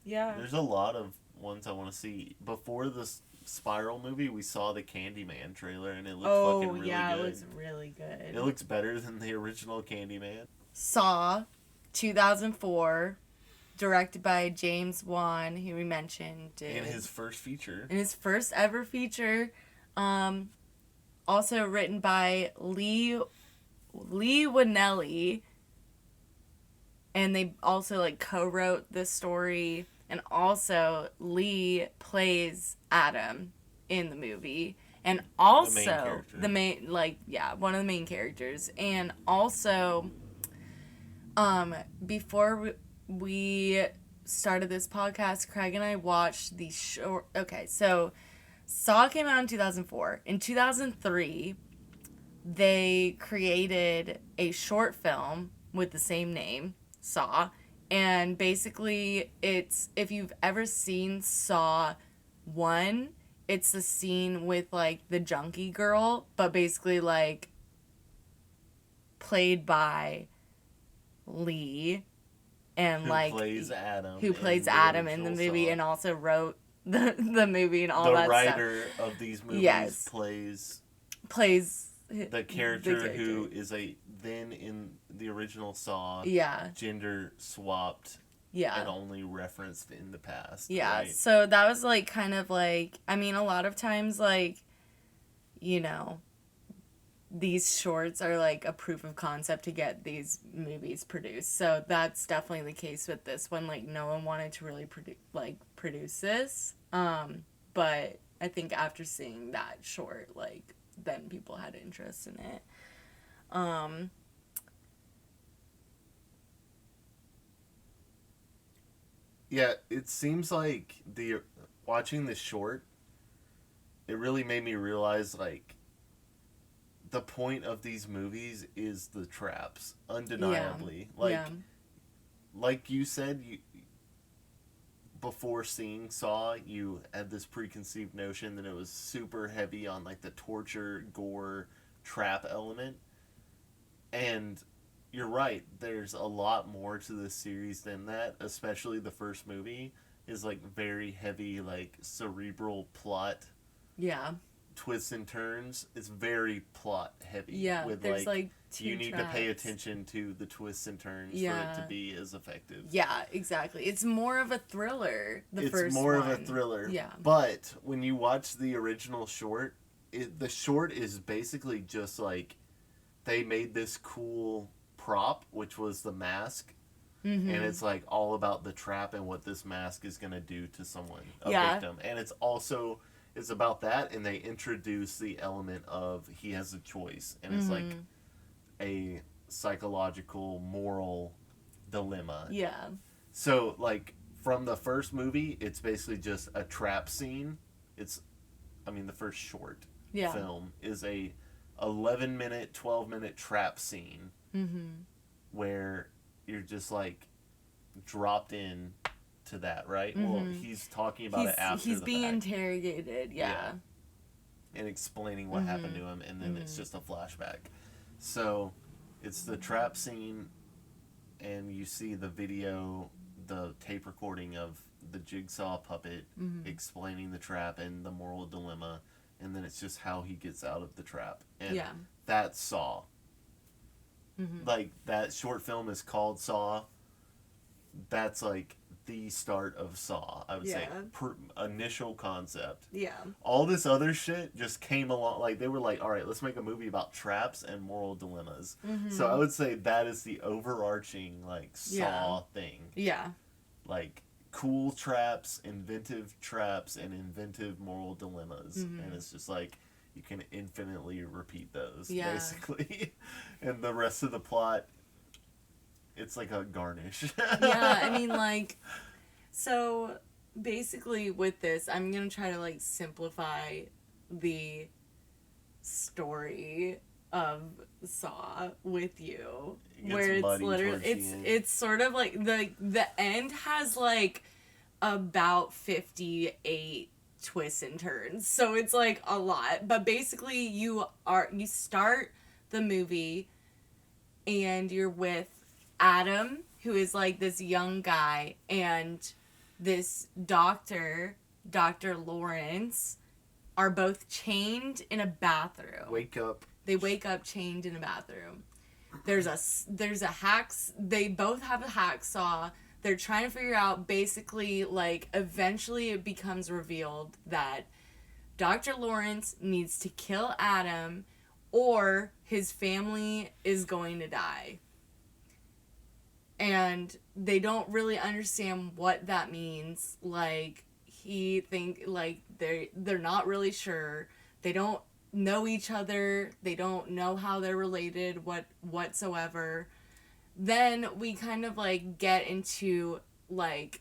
Yeah. There's a lot of ones I want to see. Before this Spiral movie, we saw the Candyman trailer, and it looked fucking really good. Yeah, it looks really good. It looks better than the original Candyman. Saw, 2004, directed by James Wan, who we mentioned. In his first feature. In his first ever feature. Also written by Lee Winnelli. And they also, like, co-wrote this story. And also, Lee plays Adam in the movie. And also, one of the main characters. And also, before we started this podcast, Craig and I watched the short... Okay, so Saw came out in 2004. In 2003, they created a short film with the same name, Saw. And basically, it's... If you've ever seen Saw 1, it's the scene with, like, the junkie girl, but basically, like, played by Lee. And who like plays Adam in the movie Saw. And also wrote the movie and all that stuff. The writer of these movies plays the character who is then in the original Saw gender swapped and only referenced in the past. Right? So that was like kind of like, I mean, a lot of times, like, you know, these shorts are like a proof of concept to get these movies produced. So that's definitely the case with this one. Like, no one wanted to really produce this. But I think after seeing that short, like, then people had interest in it. Yeah, it seems like watching this short, it really made me realize, like, the point of these movies is the traps, undeniably. Like you said, before seeing Saw, you had this preconceived notion that it was super heavy on, like, the torture, gore, trap element. And you're right, there's a lot more to this series than that, especially the first movie is, like, very heavy, like, cerebral plot Yeah. twists and turns. It's very plot heavy. Yeah, with there's like you need to pay tracks. attention to the twists and turns for Yeah. it to be as effective. Yeah, exactly. It's more of a thriller. It's more of a thriller. Yeah. But when you watch the original short, the short is basically just like they made this cool prop, which was the mask. Mm-hmm. And it's like all about the trap and what this mask is going to do to someone, a Yeah. victim. And it's about that, and they introduce the element of he has a choice. And it's like a psychological, moral dilemma. Yeah. So, like, from the first movie, it's basically just a trap scene. The first short film is a 11-minute, 12-minute trap scene where you're just, like, dropped in to that, right? Well, he's talking about it after he's the being fact. interrogated, yeah. And explaining what happened to him, and then it's just a flashback. So, it's the trap scene, and you see the video, the tape recording of the jigsaw puppet explaining the trap and the moral dilemma, and then it's just how he gets out of the trap. And that's Saw. Like, that short film is called Saw. That's, like, the start of Saw, I would say. Initial concept. Yeah. All this other shit just came along. Like, they were like, all right, let's make a movie about traps and moral dilemmas. So I would say that is the overarching, like, Saw thing. Yeah. Like, cool traps, and inventive moral dilemmas. And it's just like, you can infinitely repeat those, basically. And the rest of the plot, it's like a garnish. Yeah, I mean, like, so basically with this, I'm gonna try to, like, simplify the story of Saw with you, where it's literally it's sort of like the end has like about 58 twists and turns, so it's like a lot. But basically, you start the movie and you're with Adam, who is like this young guy, and this Dr. Lawrence are both chained in a bathroom. They wake up chained in a bathroom. There's a hacks. They both have a hacksaw. They're trying to figure out, basically, like, eventually it becomes revealed that Dr. Lawrence needs to kill Adam or his family is going to die. And they don't really understand what that means. Like, they're not really sure. They don't know each other. They don't know how they're related whatsoever. Then we kind of, like, get into, like...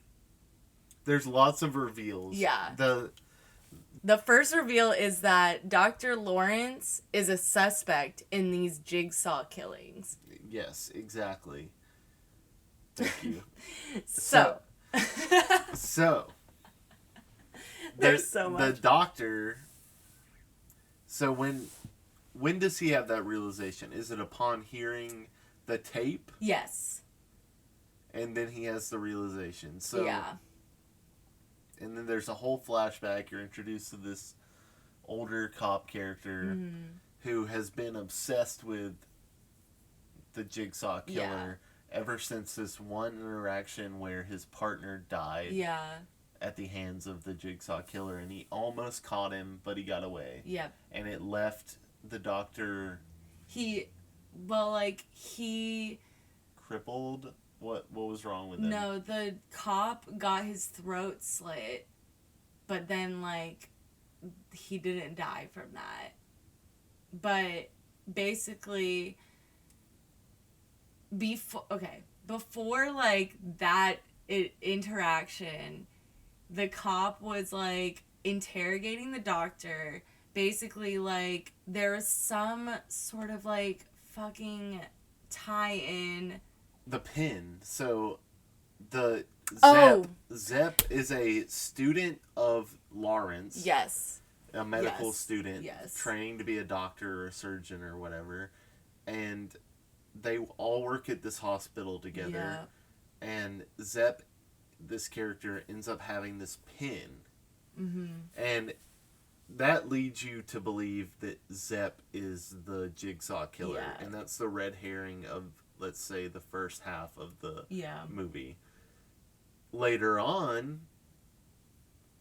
There's lots of reveals. Yeah. The first reveal is that Dr. Lawrence is a suspect in these jigsaw killings. Yes, exactly. Thank you. So. There's so much. The doctor... So when does he have that realization? Is it upon hearing the tape? Yes. And then he has the realization. So yeah. And then there's a whole flashback. You're introduced to this older cop character who has been obsessed with the jigsaw killer ever since this one interaction where his partner died at the hands of the jigsaw killer, and he almost caught him, but he got away. Yep. And it left the doctor... crippled? What was wrong with him? No, the cop got his throat slit, but then, like, he didn't die from that. But basically, before, like, that interaction, the cop was, like, interrogating the doctor. Basically, like, there was some sort of, like, fucking tie-in. The pin. So, Zep is a student of Lawrence. Yes. A medical student. Yes. Training to be a doctor or a surgeon or whatever. And they all work at this hospital together. Yeah. And Zep, this character, ends up having this pin. Mm-hmm. And that leads you to believe that Zepp is the Jigsaw killer, Yeah. and that's the red herring of, let's say, the first half of the movie. Later on,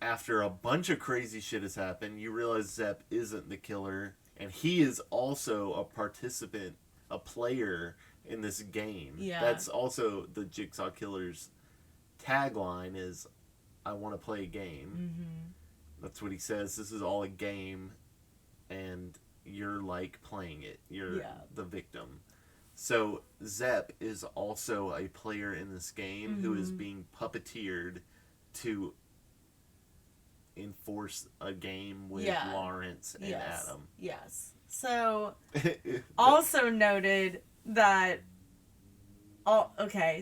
after a bunch of crazy shit has happened, you realize Zepp isn't the killer, and he is also a participant, a player in this game. Yeah. That's also the Jigsaw killer's tagline is, I want to play a game. Mm-hmm. That's what he says. This is all a game, and you're like playing it. You're the victim. So Zepp is also a player in this game who is being puppeteered to enforce a game with Lawrence and Adam. Yes. So, also noted that...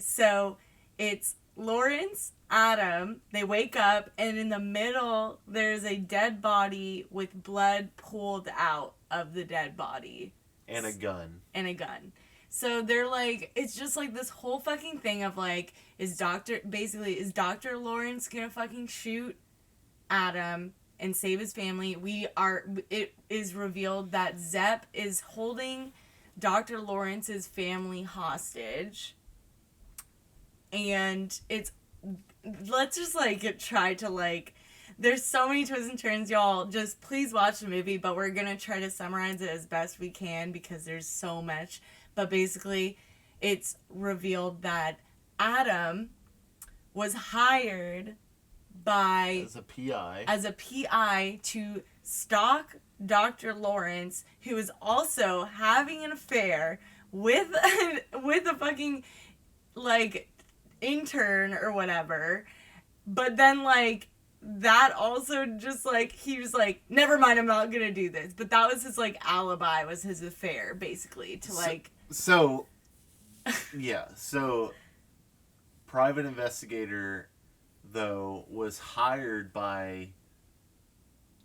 so it's Lawrence, Adam, they wake up, and in the middle, there's a dead body with blood pulled out of the dead body. And a gun. So they're like, it's just like this whole fucking thing of like, is Dr. Lawrence gonna fucking shoot Adam and save his family? It is revealed that Zepp is holding Dr. Lawrence's family hostage. And let's just like try to like, there's so many twists and turns, y'all. Just please watch the movie, but we're gonna try to summarize it as best we can because there's so much. But basically, it's revealed that Adam was hired as a PI to stalk Dr. Lawrence, who is also having an affair with a fucking like intern or whatever. But then like that also just like he was like, never mind, I'm not gonna do this. But that was his like alibi, was his affair basically to like so private investigator though was hired by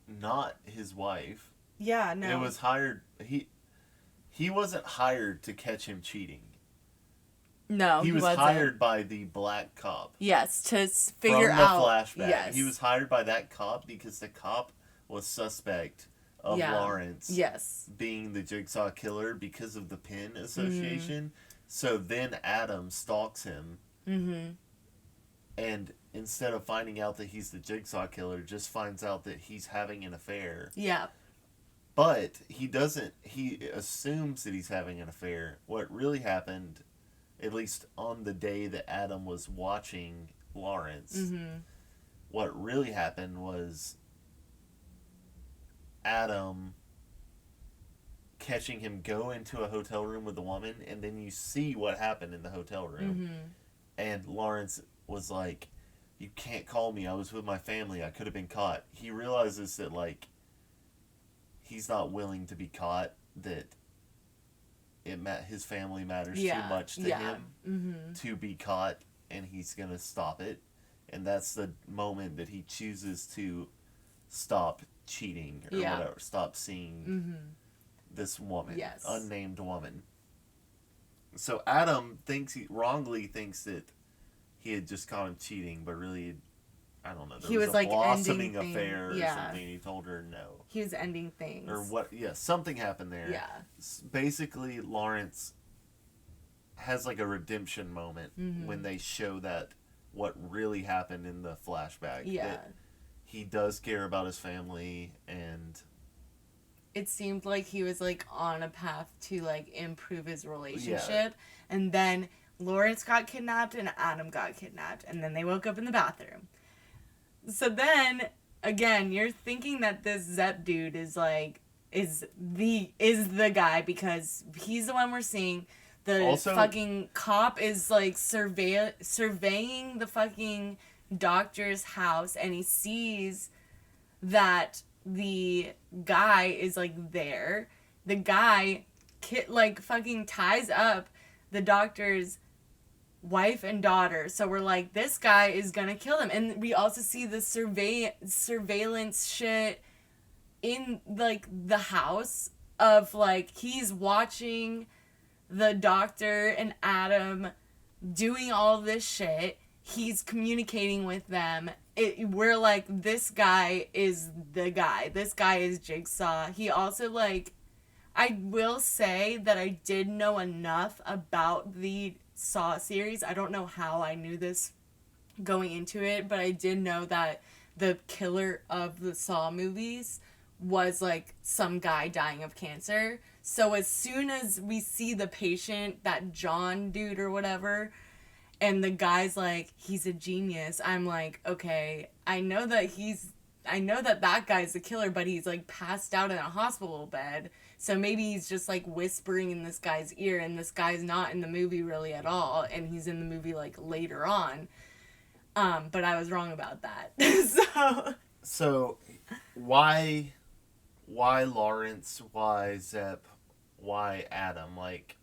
not his wife. Yeah, no. It was hired he wasn't hired to catch him cheating. No, he was hired by the black cop. Yes, to figure out. From the flashback. Yes. He was hired by that cop because the cop was suspect of Lawrence being the Jigsaw killer because of the pin association. Mm-hmm. So then Adam stalks him. Mm-hmm. And instead of finding out that he's the Jigsaw killer, just finds out that he's having an affair. Yeah. But he assumes that he's having an affair. What really happened, at least on the day that Adam was watching Lawrence, what really happened was Adam catching him go into a hotel room with a woman, and then you see what happened in the hotel room. And Lawrence was like, you can't call me, I was with my family, I could have been caught. He realizes that like he's not willing to be caught, that his family matters too much to him to be caught, and he's gonna stop it. And that's the moment that he chooses to stop cheating or whatever, stop seeing this woman, unnamed woman. So Adam wrongly thinks that he had just caught him cheating, but really, I don't know. There was a like blossoming affair or something. He told her no. He was ending things. Or what? Yeah, something happened there. Yeah. Basically, Lawrence has like a redemption moment when they show that what really happened in the flashback. Yeah. That he does care about his family, and it seemed like he was like on a path to like improve his relationship, and then Lawrence got kidnapped and Adam got kidnapped, and then they woke up in the bathroom. So then again, you're thinking that this Zepp dude is the guy because he's the one we're seeing. The also, fucking cop is like surveying the fucking doctor's house, and he sees that the guy is like there. The guy like fucking ties up the doctor's wife and daughter. So we're like, this guy is gonna kill them. And we also see the surveillance shit in like the house of like he's watching the doctor and Adam doing all this shit. He's communicating with them we're like, this guy is the guy. This guy is Jigsaw. He also, like, I will say that I did know enough about the Saw series. I don't know how I knew this going into it, but I did know that the killer of the Saw movies was, like, some guy dying of cancer. So as soon as we see the patient, that John dude or whatever, and the guy's like, he's a genius, I'm like, okay, I know that that guy's the killer, but he's, like, passed out in a hospital bed. So maybe he's just, like, whispering in this guy's ear, and this guy's not in the movie really at all, and he's in the movie, like, later on. But I was wrong about that. So, why Lawrence? Why Zepp? Why Adam? Like,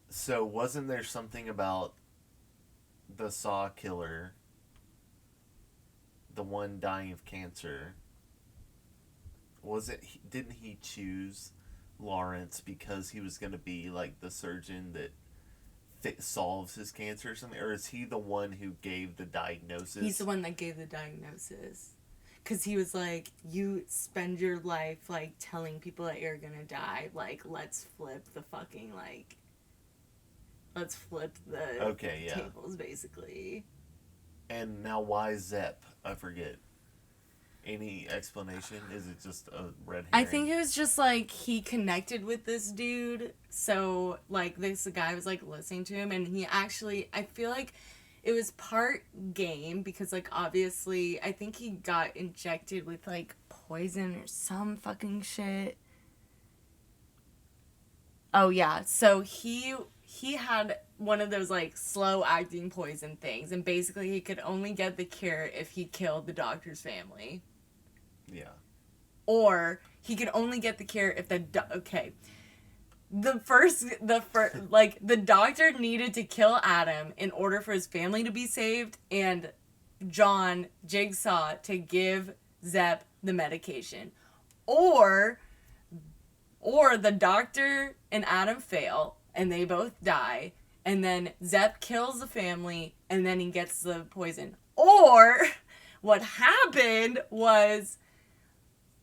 so wasn't there something about the Saw killer, the one dying of cancer? Didn't he choose Lawrence because he was going to be, like, the surgeon that solves his cancer or something? Or is he the one who gave the diagnosis? He's the one that gave the diagnosis. Because he was like, you spend your life, like, telling people that you're gonna die. Like, let's flip the fucking, like... Let's flip the tables, basically. And now why Zepp? I forget. Any explanation? Is it just a red herring? I think it was just, like, he connected with this dude. So, like, this guy was, like, listening to him. And he actually... I feel like it was part game. Because, like, obviously... I think he got injected with, like, poison or some fucking shit. Oh, yeah. So, he had one of those, like, slow-acting poison things. And basically, he could only get the cure if he killed the doctor's family. Yeah. Or he could only get the cure if the the doctor needed to kill Adam in order for his family to be saved, and John Jigsaw to give Zepp the medication. Or the doctor and Adam fail and they both die, and then Zepp kills the family and then he gets the poison. Or what happened was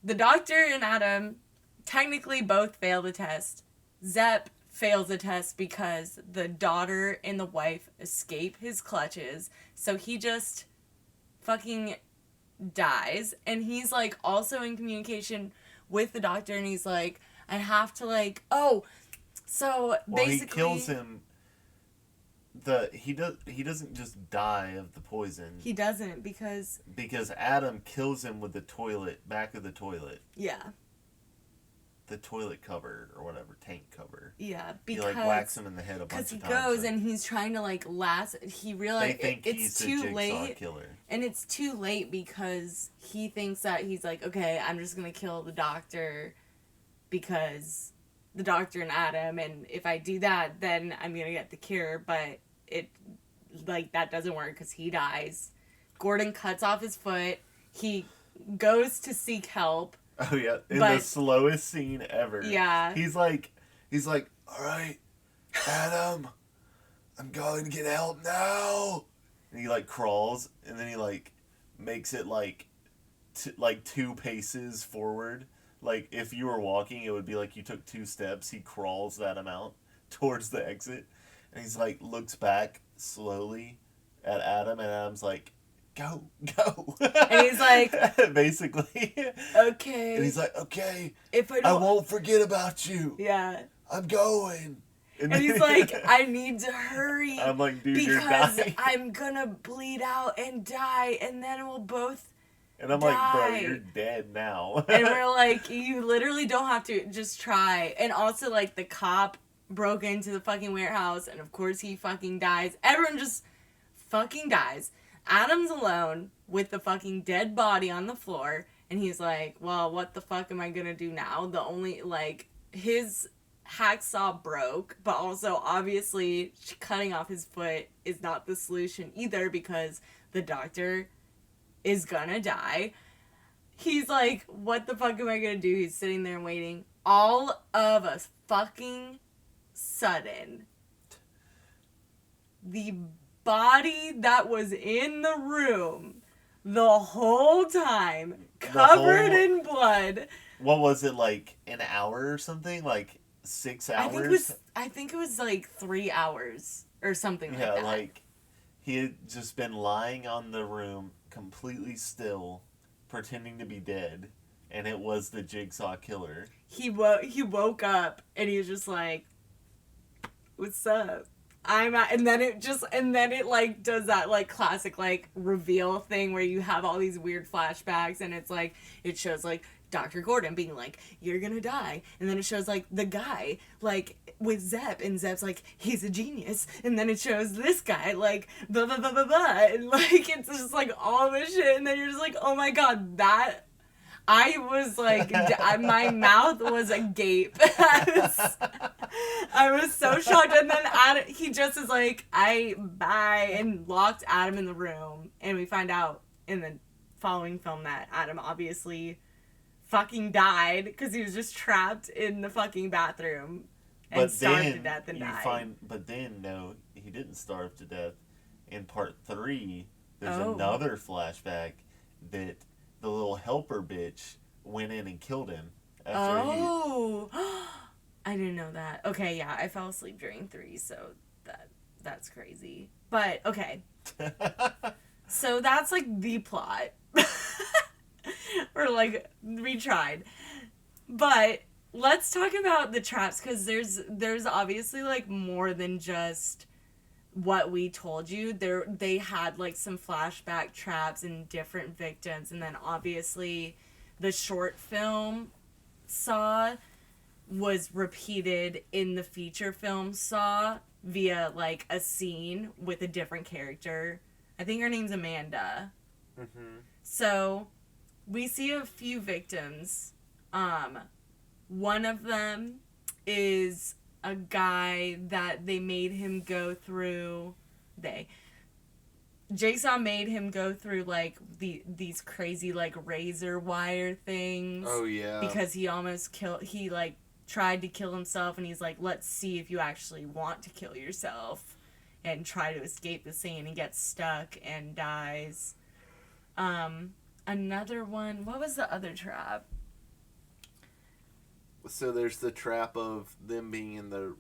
the doctor and Adam technically both fail the test. Zepp fails the test because the daughter and the wife escape his clutches. So he just fucking dies. And he's, like, also in communication with the doctor, and he's like, I have to, like, so basically... he kills him. He doesn't just die of the poison. He doesn't, because Adam kills him with the back of the toilet. Yeah. The toilet cover or whatever, tank cover. Yeah, because he, like, whacks him in the head a bunch of times. Because he goes and he's trying to, like, he realizes it's too late. Killer. And it's too late because he thinks that he's like, okay, I'm just gonna kill the doctor because the doctor and Adam, and if I do that, then I'm gonna get the cure. But it, like, that doesn't work because he dies. Gordon cuts off his foot. He goes to seek help. Oh yeah, the slowest scene ever. Yeah. He's like, all right, Adam, I'm going to get help now. And he, like, crawls, and then he, like, makes it, like, 2 paces forward. Like, if you were walking, it would be like you took 2 steps. He crawls that amount towards the exit. And he's, like, looks back slowly at Adam, and Adam's like, go. And he's like... Basically. Okay. And he's like, okay, if I won't forget about you. Yeah. I'm going. And he's like, I need to hurry. I'm like, dude, you're because dying. I'm gonna bleed out and die, and then we'll both And I'm die. like, bro, you're dead now. And we're like, you literally don't have to, just try. And also, like, the cop broke into the fucking warehouse, and of course he fucking dies. Everyone just fucking dies. Adam's alone with the fucking dead body on the floor, and he's like, well, what the fuck am I gonna do now? The only, like, his hacksaw broke, but also obviously cutting off his foot is not the solution either because the doctor is gonna die. He's like, what the fuck am I gonna do? He's sitting there waiting. All of a fucking sudden, the body that was in the room the whole time, covered in blood. What was it, like an hour or something? Like 6 hours? I think it was like 3 hours or something like that. Yeah, like he had just been lying on the room completely still, pretending to be dead, and it was the Jigsaw killer. He woke up and he was just like, "What's up?" And then it like does that like classic like reveal thing where you have all these weird flashbacks, and it's like it shows like Dr. Gordon being like, "You're gonna die," and then it shows like the guy like with Zep, and Zep's like, "He's a genius," and then it shows this guy like blah blah blah blah blah, and like it's just like all this shit, and then you're just like, oh my god, that. I was like, my mouth was agape. I was so shocked. And then he just is like, bye, and locked Adam in the room. And we find out in the following film that Adam obviously fucking died because he was just trapped in the fucking bathroom and starved to death and died. But then, no, he didn't starve to death. In part 3, there's another flashback that the little helper bitch went in and killed him. I didn't know that. Okay, yeah, I fell asleep during 3, so that's crazy. But, okay. So that's, like, the plot. Or, like, we tried. But let's talk about the traps, because there's obviously, like, more than just what we told you. They had like some flashback traps and different victims, and then obviously the short film Saw was repeated in the feature film Saw via like a scene with a different character. I think her name's Amanda. Mm-hmm. So we see a few victims. One of them is a guy that they made him go through. Jigsaw made him go through like these crazy like razor wire things. Oh yeah. Because he almost he like tried to kill himself, and he's like, let's see if you actually want to kill yourself, and try to escape the scene, and gets stuck and dies. Another one. What was the other trap? So there's the trap of them being in the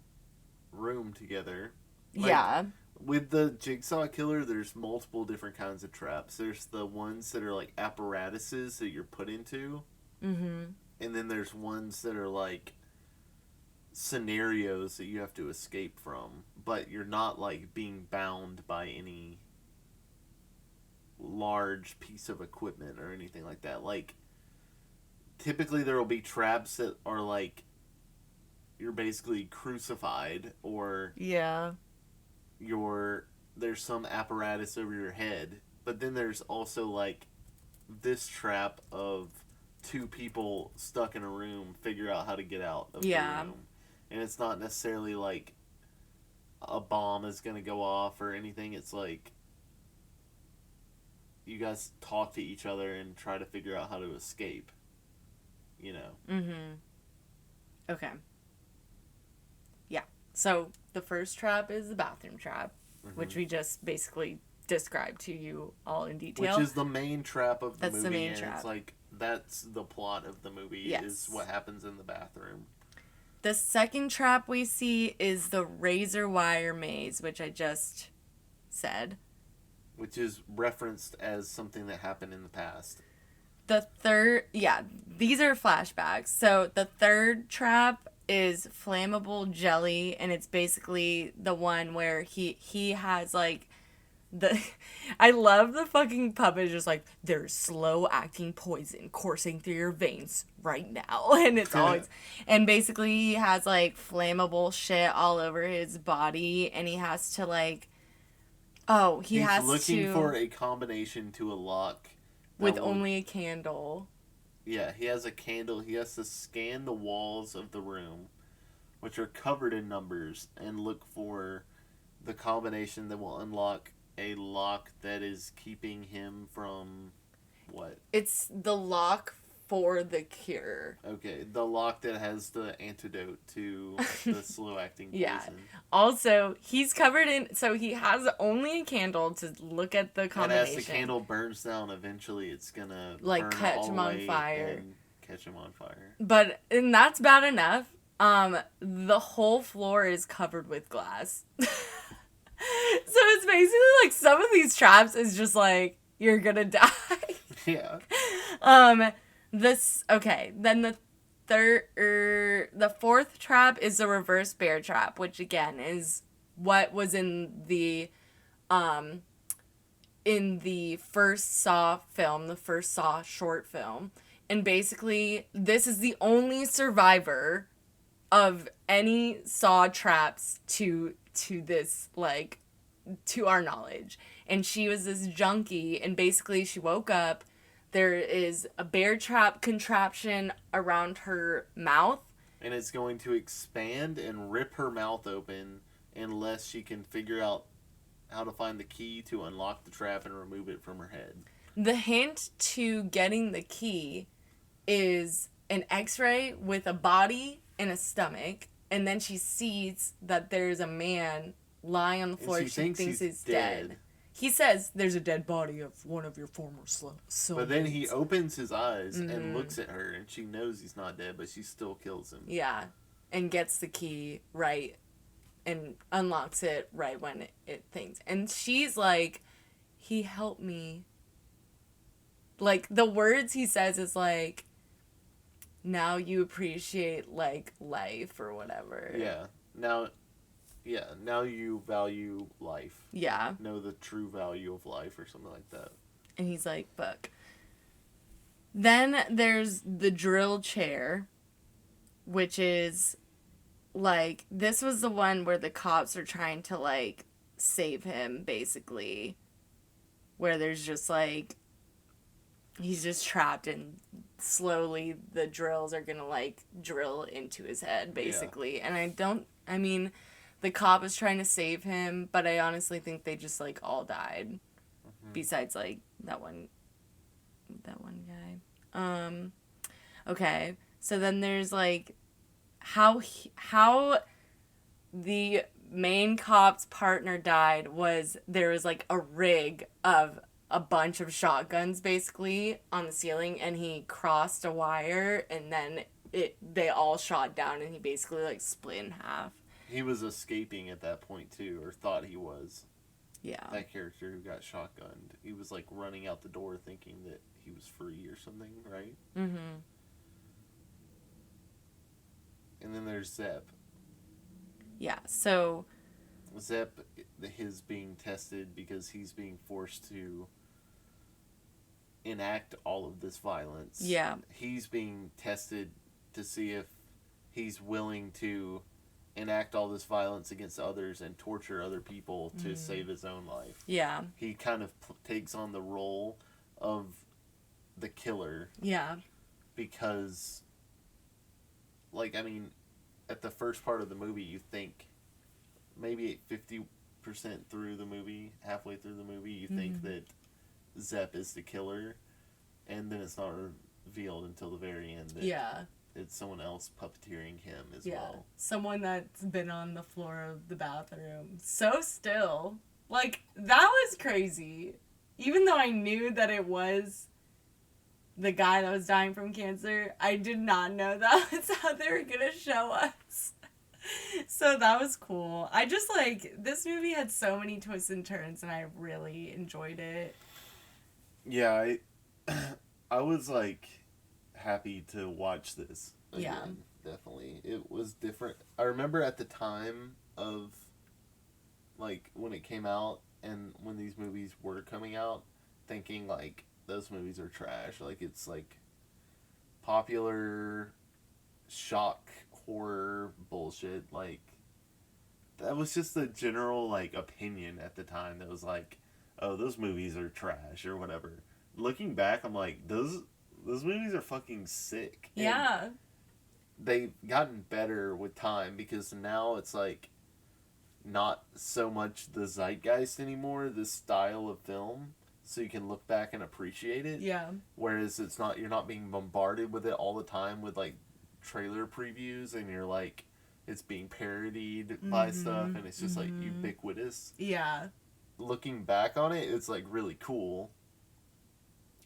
room together. Like, yeah. With the Jigsaw killer, there's multiple different kinds of traps. There's the ones that are like apparatuses that you're put into. Mm-hmm. And then there's ones that are like scenarios that you have to escape from. But you're not like being bound by any large piece of equipment or anything like that. Like, typically there will be traps that are like you're basically crucified, or there's some apparatus over your head. But then there's also like this trap of 2 people stuck in a room figure out how to get out of the room. And it's not necessarily like a bomb is going to go off or anything. It's like you guys talk to each other and try to figure out how to escape. You know. Mm-hmm. Okay. Yeah. So the first trap is the bathroom trap, which we just basically described to you all in detail. Which is the main trap of the movie. That's the main trap. It's like, that's the plot of the movie, is what happens in the bathroom. The second trap we see is the razor wire maze, which I just said. Which is referenced as something that happened in the past. The third, these are flashbacks. So the third trap is flammable jelly, and it's basically the one where he has like I love the fucking puppet just like, there's slow acting poison coursing through your veins right now, and it's always and basically he has like flammable shit all over his body, and he has to like he's looking for a combination to a lock with only a candle. Yeah, he has a candle. He has to scan the walls of the room, which are covered in numbers, and look for the combination that will unlock a lock that is keeping him from what? It's the lock for the cure. Okay, the lock that has the antidote to the slow-acting poison. Yeah. Also, he's covered in... So he has only a candle to look at the combination. And as the candle burns down, eventually it's gonna like burn catch all him the on way fire. and catch him on fire. And that's bad enough. The whole floor is covered with glass. So it's basically like some of these traps is just like, you're gonna die. Yeah. Then the fourth trap is the reverse bear trap, which again is what was in the first Saw film, the first Saw short film. And basically, this is the only survivor of any Saw traps to this, like, to our knowledge. And she was this junkie, and basically she woke up. There is a bear trap contraption around her mouth. And it's going to expand and rip her mouth open unless she can figure out how to find the key to unlock the trap and remove it from her head. The hint to getting the key is an x-ray with a body and a stomach, and then she sees that there's a man lying on the floor. And she thinks he's dead. He says, there's a dead body of one of your former soulmates. But then he opens his eyes and looks at her, and she knows he's not dead, but she still kills him. Yeah, and gets the key right and unlocks it right when it thinks. And she's like, he helped me. Like, the words he says is like, now you appreciate, like, life or whatever. Yeah. Now you value life. Yeah. Know the true value of life or something like that. And he's like, fuck. Then there's the drill chair, which is, like, this was the one where the cops are trying to, like, save him, basically. Where there's just, like, he's just trapped and slowly the drills are gonna, like, drill into his head, basically. Yeah. And the cop is trying to save him, but I honestly think they just, like, all died. Mm-hmm. Besides, like, that one guy. Okay. So then there's, like, how the main cop's partner died was there was, like, a rig of a bunch of shotguns, basically, on the ceiling, and he crossed a wire, and then they all shot down, and he basically, like, split in half. He was escaping at that point, too, or thought he was. Yeah. That character who got shotgunned. He was, like, running out the door thinking that he was free or something, right? Mm-hmm. And then there's Zep. Yeah, so... Zep, his being tested because he's being forced to enact all of this violence. Yeah. He's being tested to see if he's willing to enact all this violence against others and torture other people to save his own life. Yeah. He kind of takes on the role of the killer. Yeah. Because, like, I mean, at the first part of the movie, you think maybe 50% through the movie, halfway through the movie, you think that Zep is the killer, and then it's not revealed until the very end that it's someone else puppeteering him as well. Someone that's been on the floor of the bathroom so still. Like, that was crazy. Even though I knew that it was the guy that was dying from cancer, I did not know that was how they were gonna show us. So that was cool. I just, like, this movie had so many twists and turns, and I really enjoyed it. Yeah, I was, like, happy to watch this again. Yeah. Definitely. It was different. I remember at the time of, like, when it came out and when these movies were coming out, thinking, like, those movies are trash. Like, it's, like, popular shock horror bullshit. Like, that was just the general, like, opinion at the time that was like, oh, those movies are trash or whatever. Looking back, I'm like, those movies are fucking sick. Yeah. And they've gotten better with time because now it's, like, not so much the zeitgeist anymore, this style of film. so you can look back and appreciate it. Yeah. Whereas you're not being bombarded with it all the time with like trailer previews, and you're like, it's being parodied by stuff, and it's just like ubiquitous. Yeah. Looking back on it, it's like really cool.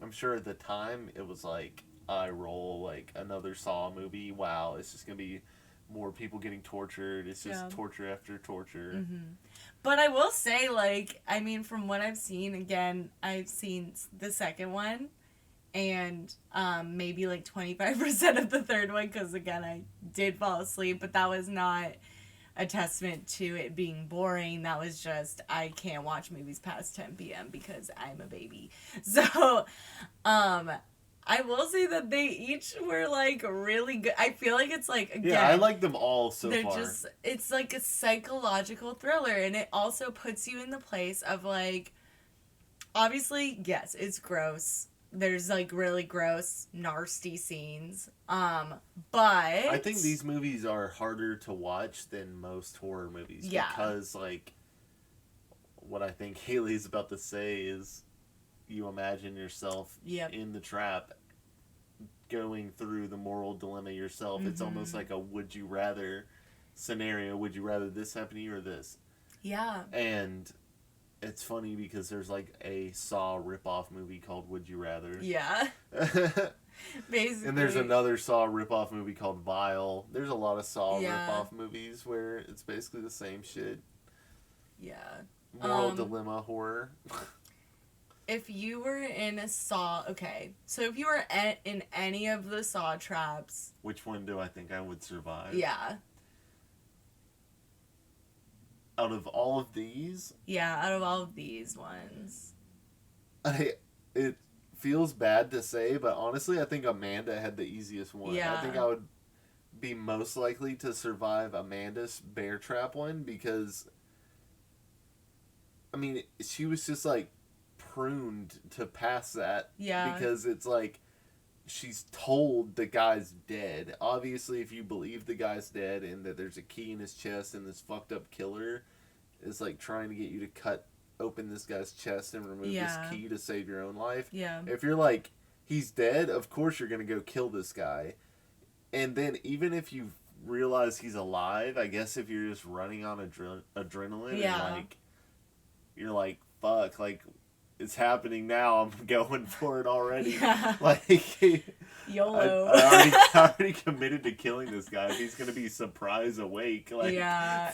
I'm sure at the time it was like eye roll, like another Saw movie. Wow, it's just gonna be more people getting tortured. It's just torture after torture. But I will say, like, I mean, from what I've seen, again, I've seen the second one, and maybe like 25% of the third one, because again, I did fall asleep, but that was not a testament to it being boring. That was just, I can't watch movies past 10 p.m. because I'm a baby. So, I will say that they each were, like, really good. I feel like it's, like, again... Yeah, I like them all so they're far. Just, it's, like, a psychological thriller, and it also puts you in the place of, like... Obviously, yes, it's gross. There's, like, really gross, nasty scenes. But... I think these movies are harder to watch than most horror movies. Yeah. Because, like, what I think Haley's about to say is... You imagine yourself in the trap, going through the moral dilemma yourself. It's almost like a would you rather scenario. Would you rather this happen to you or this? Yeah. And it's funny because there's like a Saw ripoff movie called Would You Rather. Yeah. Basically. And there's another Saw ripoff movie called Vile. There's a lot of Saw ripoff movies where it's basically the same shit. Yeah. Moral dilemma horror. If you were in a Saw... Okay. So if you were in any of the Saw traps... Which one do I think I would survive? Yeah. Out of all of these? Yeah, out of all of these ones. It feels bad to say, but honestly, I think Amanda had the easiest one. Yeah. I think I would be most likely to survive Amanda's bear trap one because... I mean, she was just like... pruned to pass that because it's like she's told the guy's dead. Obviously, if you believe the guy's dead and that there's a key in his chest and this fucked up killer is like trying to get you to cut open this guy's chest and remove this key to save your own life. Yeah. If you're like, he's dead, of course you're gonna go kill this guy. And then even if you realize he's alive, I guess if you're just running on adrenaline and like you're like, fuck, like it's happening now. I'm going for it already. Yeah. Like, YOLO. I already committed to killing this guy. If he's gonna be surprise awake, like,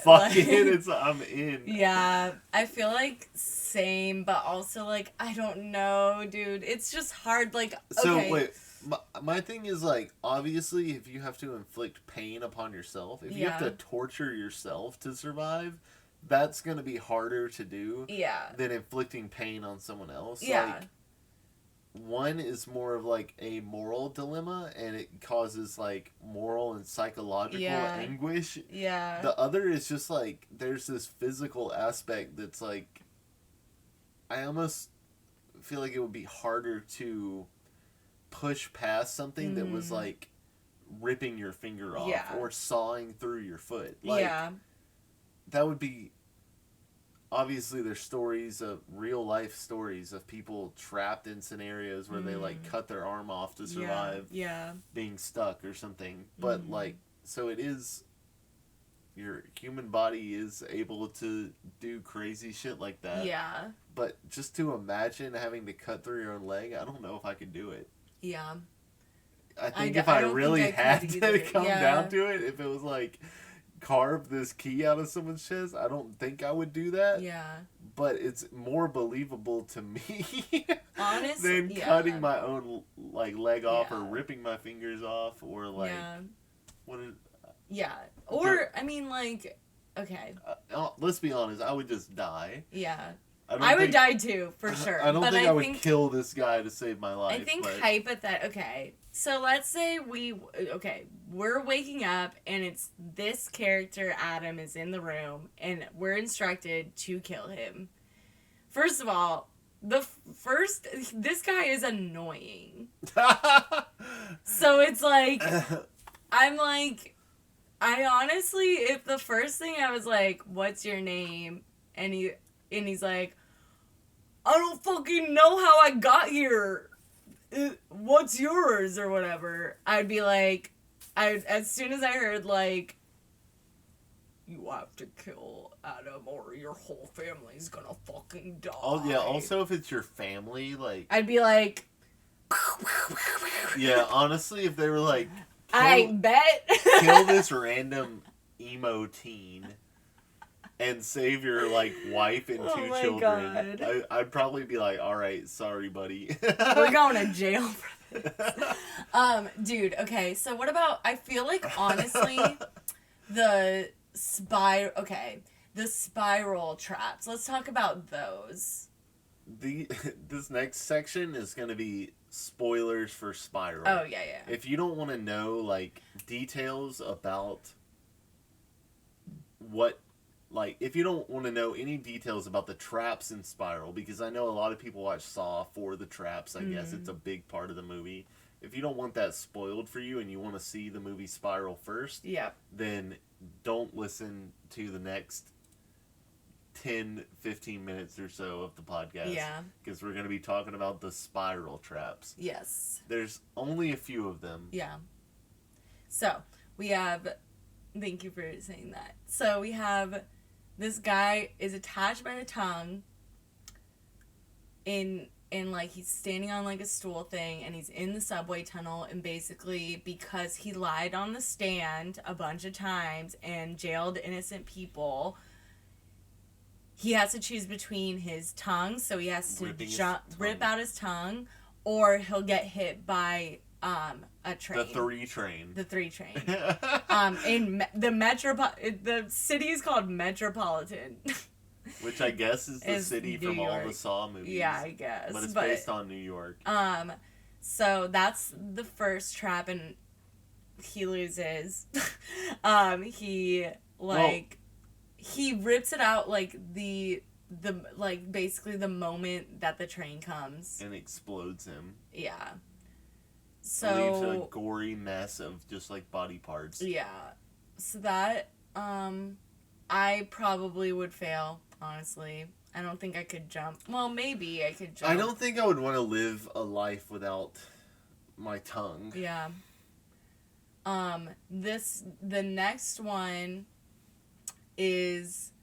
fuck like, it. I'm in. Yeah, I feel like same, but also like I don't know, dude. It's just hard. Like, okay. So wait, my thing is like, obviously, if you have to inflict pain upon yourself, if you have to torture yourself to survive. That's going to be harder to do than inflicting pain on someone else. Yeah. Like, one is more of like a moral dilemma, and it causes like moral and psychological anguish. Yeah. The other is just like, there's this physical aspect that's like, I almost feel like it would be harder to push past something that was like ripping your finger off or sawing through your foot. Like, that would be... Obviously, there's stories of real life stories of people trapped in scenarios where they like cut their arm off to survive being stuck or something. But like, so it is, your human body is able to do crazy shit like that. Yeah. But just to imagine having to cut through your own leg, I don't know if I could do it. Yeah. I think if I really had to come down to it, if it was like... carve this key out of someone's chest, I don't think I would do that. Yeah. But it's more believable to me honestly than cutting my own like leg off or ripping my fingers off or like what is or I mean like okay. Let's be honest, I would just die. Yeah. I would die too, for sure. I don't think I would kill this guy to save my life. I think okay. So let's say we're waking up and it's this character, Adam, is in the room and we're instructed to kill him. First of all, this guy is annoying. So it's like, I'm like, I honestly, if the first thing I was like, what's your name? And he's like, I don't fucking know how I got here. What's yours or whatever. I'd be like, as soon as I heard like, you have to kill Adam or your whole family's gonna fucking die. Oh yeah. Also, if it's your family, like, I'd be like, yeah. Honestly, if they were like, I bet. kill this random emo teen and save your like wife and two children, I'd probably be like, all right, sorry, buddy. We're going to jail for this. Dude, okay, so what about, I feel like, honestly, the spiral traps. Let's talk about those. This next section is going to be spoilers for Spyro. Oh, yeah. If you don't want to know, like, details about what, like, if you don't want to know any details about the traps in Spyro, because I know a lot of people watch Saw for the traps, I guess it's a big part of the movie. If you don't want that spoiled for you and you want to see the movie Spyro first, then don't listen to the next 10-15 minutes or so of the podcast. Yeah. Because we're going to be talking about the spiral traps. Yes. There's only a few of them. Yeah. So, we have... Thank you for saying that. So, we have... This guy is attached by the tongue in like, he's standing on, like, a stool thing, and he's in the subway tunnel, and basically, because he lied on the stand a bunch of times and jailed innocent people... He has to choose between his tongue, so he has to rip out his tongue, or he'll get hit by a train. The 3 train. The 3 train. In the city is called Metropolitan. Which I guess is the city from all the Saw movies. Yeah, I guess. But it's based on New York. So that's the first trap, and he loses. He rips it out like the like basically the moment that the train comes and explodes him. Yeah. So leaves a gory mess of just like body parts. Yeah. So that I probably would fail, honestly. I don't think I could jump. Well, maybe I could jump. I don't think I would want to live a life without my tongue. Yeah. The next one is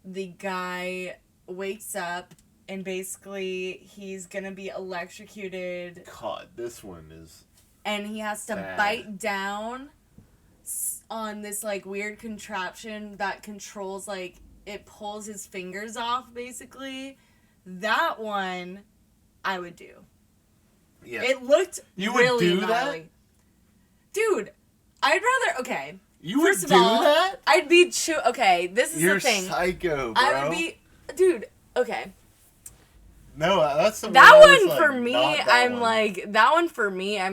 the guy wakes up and basically he's gonna be electrocuted. God, this one is... And he has to bite down on this, like, weird contraption that controls, like, it pulls his fingers off, basically. That one, I would do. Yeah. It looked You really would do gnarly. that? Dude, I'd rather... Okay. You would do that? I'd be... Okay, this is You're the thing. You're psycho, bro. I would be... Dude, okay. No, that's the that one one for me, that I'm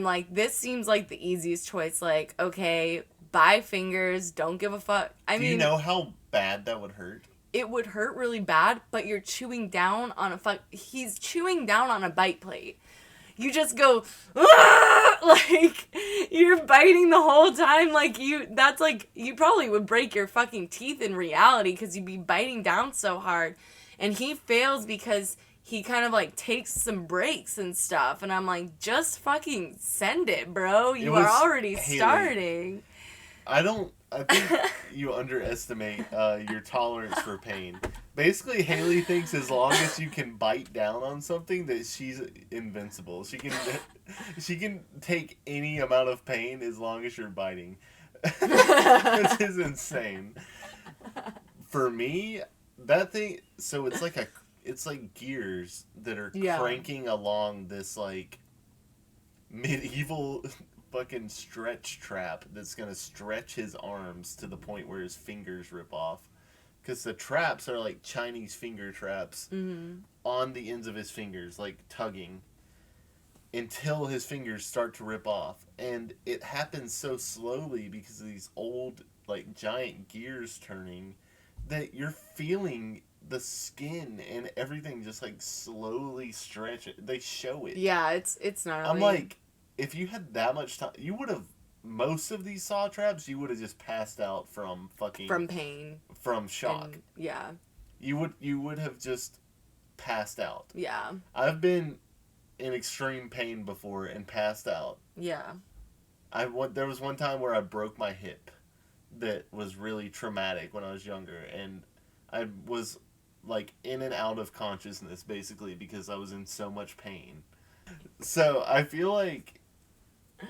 like, this seems like the easiest choice. Like, okay, buy fingers, don't give a fuck. I mean, do you know how bad that would hurt? It would hurt really bad, but you're chewing down on he's chewing down on a bite plate. You just go, ah! Like, you're biting the whole time. Like, you probably would break your fucking teeth in reality because you'd be biting down so hard. And he fails because he kind of, like, takes some breaks and stuff. And I'm like, just fucking send it, bro. You are already starting. I think you underestimate your tolerance for pain. Basically, Haley thinks as long as you can bite down on something that she's invincible. She can take any amount of pain as long as you're biting. This is insane. For me, that thing, so it's like gears that are cranking along this like medieval fucking stretch trap that's gonna stretch his arms to the point where his fingers rip off. Because the traps are like Chinese finger traps on the ends of his fingers, like tugging, until his fingers start to rip off. And it happens so slowly because of these old, like, giant gears turning that you're feeling the skin and everything just, like, slowly stretch it. They show it. Yeah, it's gnarly. I'm like, if you had that much time, you would have... Most of these saw traps, you would have just passed out from fucking... From pain. From shock. And, yeah. You would have just passed out. Yeah. I've been in extreme pain before and passed out. Yeah. There was one time where I broke my hip that was really traumatic when I was younger, and I was like in and out of consciousness basically because I was in so much pain. So I feel like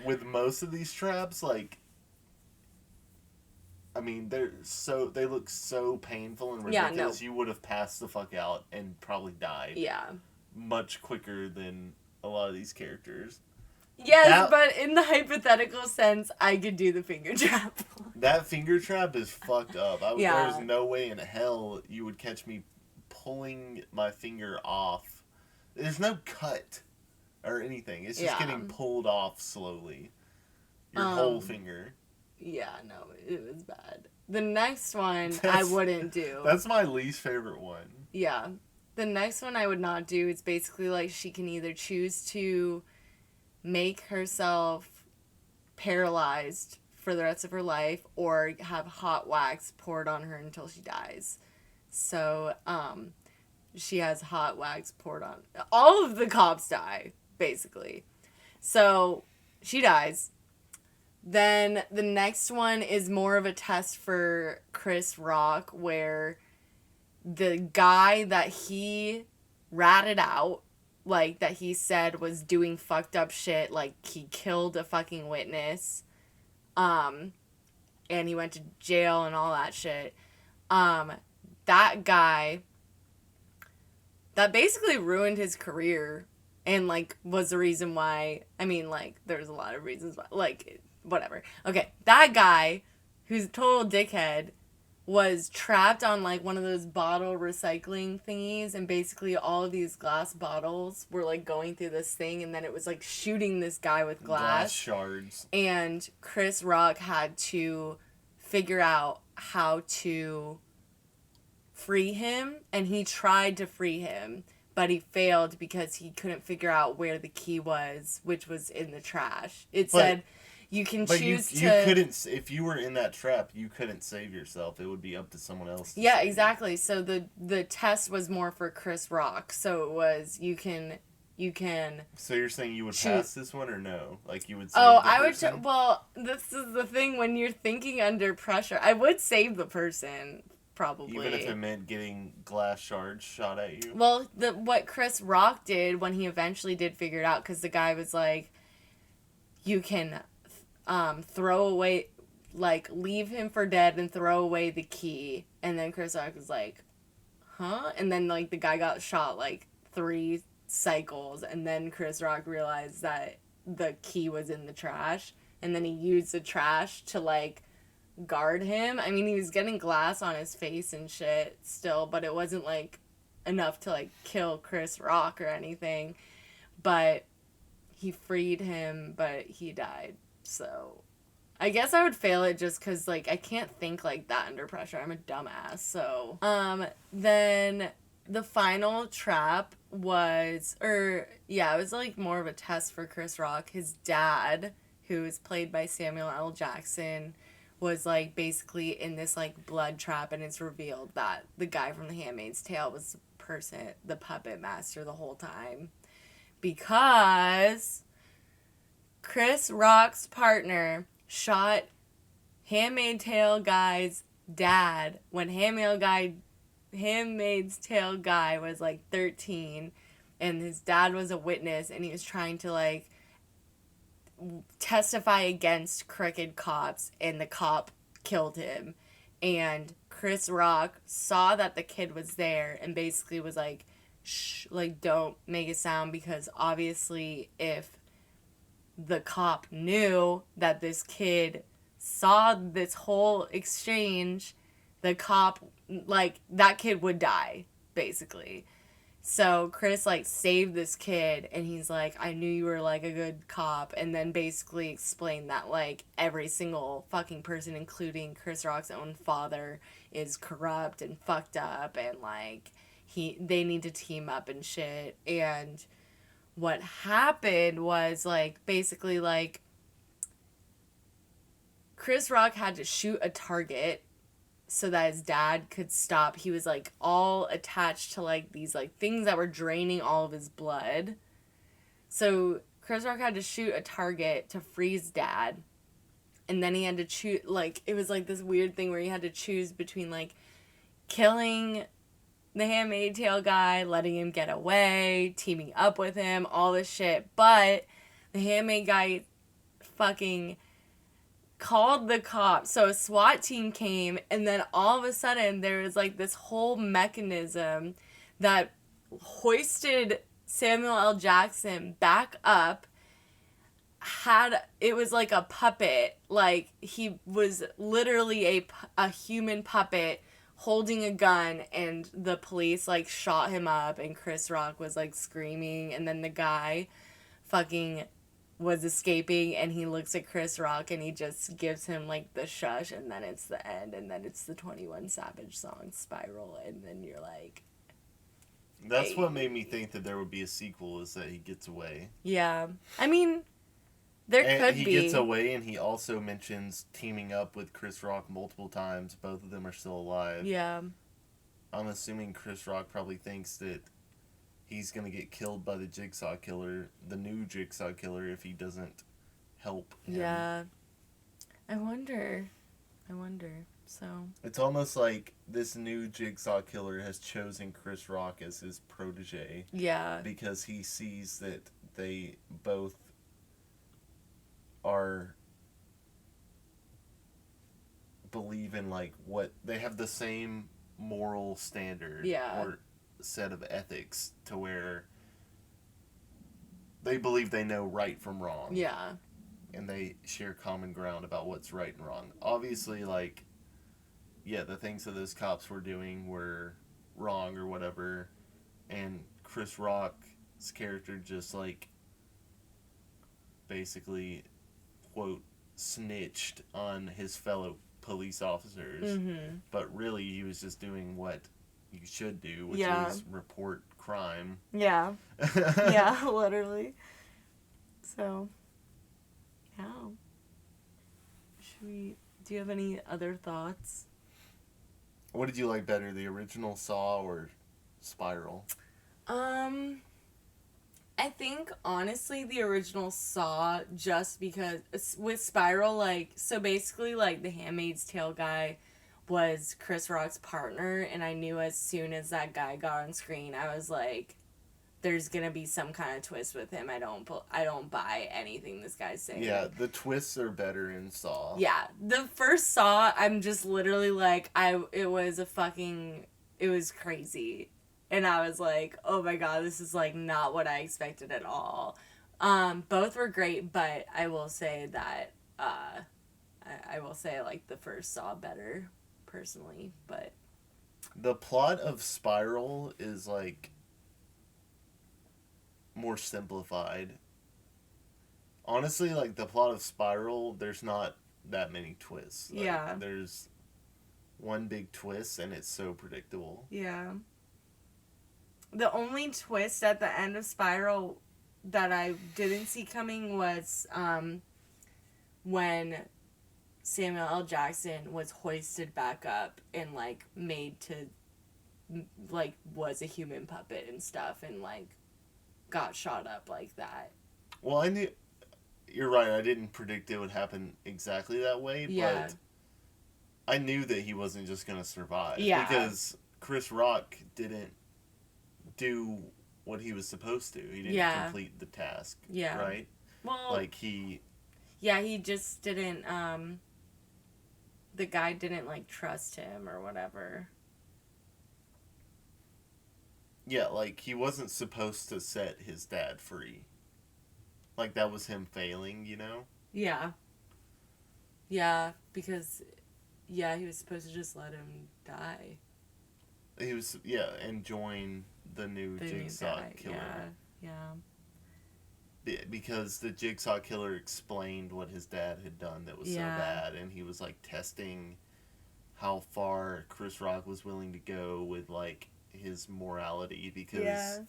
with most of these traps, like, I mean, they look so painful and ridiculous. Yeah, no. You would have passed the fuck out and probably died. Yeah. Much quicker than a lot of these characters. Yes, but in the hypothetical sense, I could do the finger trap. That finger trap is fucked up. Yeah. There's no way in hell you would catch me pulling my finger off. There's no cut or anything. It's just getting pulled off slowly. Your whole finger. Yeah, no, it was bad. The next one I wouldn't do. That's my least favorite one. Yeah. The next one I would not do. It's basically like she can either choose to make herself paralyzed for the rest of her life or have hot wax poured on her until she dies. So, she has hot wax poured on. All of the cops die, basically. So, she dies. Then the next one is more of a test for Chris Rock, where the guy that he ratted out, like, that he said was doing fucked up shit, like, he killed a fucking witness, and he went to jail and all that shit, that guy, that basically ruined his career, and, like, was the reason why, I mean, like, there's a lot of reasons why, like, whatever. Okay, that guy, who's a total dickhead, was trapped on, like, one of those bottle recycling thingies, and basically all of these glass bottles were, like, going through this thing, and then it was, like, shooting this guy with glass shards. And Chris Rock had to figure out how to free him, and he tried to free him, but he failed because he couldn't figure out where the key was, which was in the trash. It said... You can choose to... you couldn't... If you were in that trap, you couldn't save yourself. It would be up to someone else. Yeah, exactly. So the test was more for Chris Rock. So it was, you can... So you're saying you would pass this one or no? Like, you would save the person? would... Well, this is the thing. When you're thinking under pressure, I would save the person, probably. Even if it meant getting glass shards shot at you? Well, what Chris Rock did when he eventually did figure it out, because the guy was like, you can... throw away, like, leave him for dead and throw away the key. And then Chris Rock was like, huh? And then, like, the guy got shot, like, 3 cycles. And then Chris Rock realized that the key was in the trash. And then he used the trash to, like, guard him. I mean, he was getting glass on his face and shit still, but it wasn't, like, enough to, like, kill Chris Rock or anything. But he freed him, but he died. So, I guess I would fail it just because, like, I can't think like that under pressure. I'm a dumbass. So, then the final trap was, it was, like, more of a test for Chris Rock. His dad, who is played by Samuel L. Jackson, was, like, basically in this, like, blood trap, and it's revealed that the guy from The Handmaid's Tale was the puppet master the whole time. Because... Chris Rock's partner shot Handmaid's Tale guy's dad when Handmaid's Tale guy was like 13, and his dad was a witness, and he was trying to, like, testify against crooked cops, and the cop killed him. And Chris Rock saw that the kid was there and basically was like, shh, like, don't make a sound, because obviously if the cop knew that this kid saw this whole exchange, the cop, like, that kid would die, basically. So Chris, like, saved this kid, and he's like, I knew you were, like, a good cop, and then basically explained that, like, every single fucking person, including Chris Rock's own father, is corrupt and fucked up, and, like, they need to team up and shit. And what happened was, like, basically, like, Chris Rock had to shoot a target so that his dad could stop. He was like all attached to like these like things that were draining all of his blood. So Chris Rock had to shoot a target to free his dad. And then he had to choose, like, it was like this weird thing where he had to choose between like killing the Handmaid Tale guy, letting him get away, teaming up with him, all this shit. But the Handmaid guy fucking called the cops. So a SWAT team came, and then all of a sudden there was like this whole mechanism that hoisted Samuel L. Jackson back up. It was like a puppet. Like, he was literally a human puppet holding a gun, and the police like shot him up, and Chris Rock was like screaming, and then the guy fucking was escaping, and he looks at Chris Rock and he just gives him like the shush, and then it's the end, and then it's the 21 Savage song Spiral, and then you're like, That's hey. what made me think that there would be a sequel, is that he gets away. Yeah. I mean, there could be. He gets away, and he also mentions teaming up with Chris Rock multiple times. Both of them are still alive. Yeah. I'm assuming Chris Rock probably thinks that he's going to get killed by the Jigsaw Killer, the new Jigsaw Killer, if he doesn't help him. Yeah. I wonder. So. It's almost like this new Jigsaw Killer has chosen Chris Rock as his protege. Yeah. Because he sees that they both are believe in like what they have the same moral standard, or set of ethics, to where they believe they know right from wrong. Yeah. And they share common ground about what's right and wrong. Obviously, like, yeah, the things that those cops were doing were wrong or whatever, and Chris Rock's character just like basically, quote, snitched on his fellow police officers. Mm-hmm. But really, he was just doing what you should do, which is report crime. Yeah. Yeah, literally. So, yeah. Do you have any other thoughts? What did you like better, the original Saw or Spiral? I think, honestly, the original Saw, just because, with Spiral, like, so basically, like, the Handmaid's Tale guy was Chris Rock's partner, and I knew as soon as that guy got on screen, I was like, there's gonna be some kind of twist with him. I don't buy anything this guy's saying. Yeah, the twists are better in Saw. Yeah, the first Saw, I'm just literally like, it was crazy. And I was like, oh my god, this is like not what I expected at all. Both were great, but I will say that, I will say I like the first Saw better, personally, but. The plot of Spiral is like more simplified. Honestly, like the plot of Spiral, there's not that many twists. Like, yeah. There's one big twist, and it's so predictable. Yeah. The only twist at the end of Spiral that I didn't see coming was when Samuel L. Jackson was hoisted back up and like made to like was a human puppet and stuff, and like got shot up like that. Well, you're right, I didn't predict it would happen exactly that way, but I knew that he wasn't just going to survive. Yeah. Because Chris Rock didn't do what he was supposed to. He didn't complete the task. Yeah. Right? Well, like he just didn't, the guy didn't like trust him or whatever. Yeah, like he wasn't supposed to set his dad free. Like that was him failing, you know? Yeah. Yeah, because he was supposed to just let him die. He was, and join the new Jigsaw Killer. Yeah. Because the Jigsaw Killer explained what his dad had done that was so bad, and he was like testing how far Chris Rock was willing to go with like his morality, because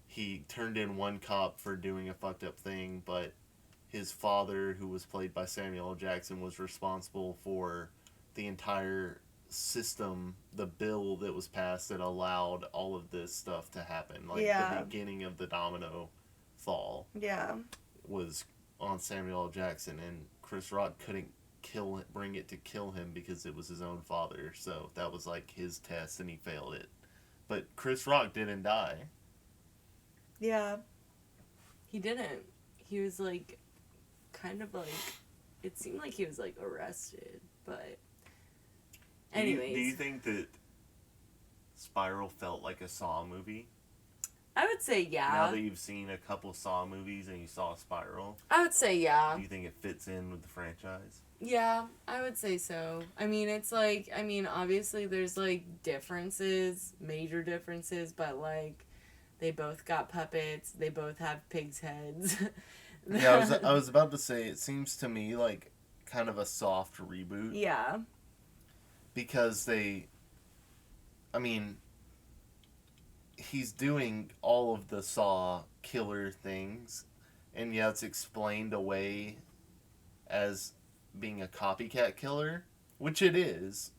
he turned in one cop for doing a fucked up thing, but his father, who was played by Samuel L. Jackson, was responsible for the entire system, the bill that was passed that allowed all of this stuff to happen. Like Yeah. the beginning of the domino fall Yeah. was on Samuel L. Jackson, and Chris Rock couldn't bring it to kill him because it was his own father. So that was like his test, and he failed it. But Chris Rock didn't die. Yeah. He didn't. He was like, kind of like, it seemed like he was like arrested, but anyways. Do you think that Spyro felt like a Saw movie? I would say yeah. Now that you've seen a couple Saw movies and you saw Spyro, I would say yeah. do you think it fits in with the franchise? Yeah, I would say so. I mean, it's like, I mean, obviously there's like differences, major differences, but like they both got puppets, they both have pigs' heads. Yeah, I was about to say, it seems to me like kind of a soft reboot. Yeah. Because I mean, he's doing all of the Saw killer things, and yeah, it's explained away as being a copycat killer, which it is,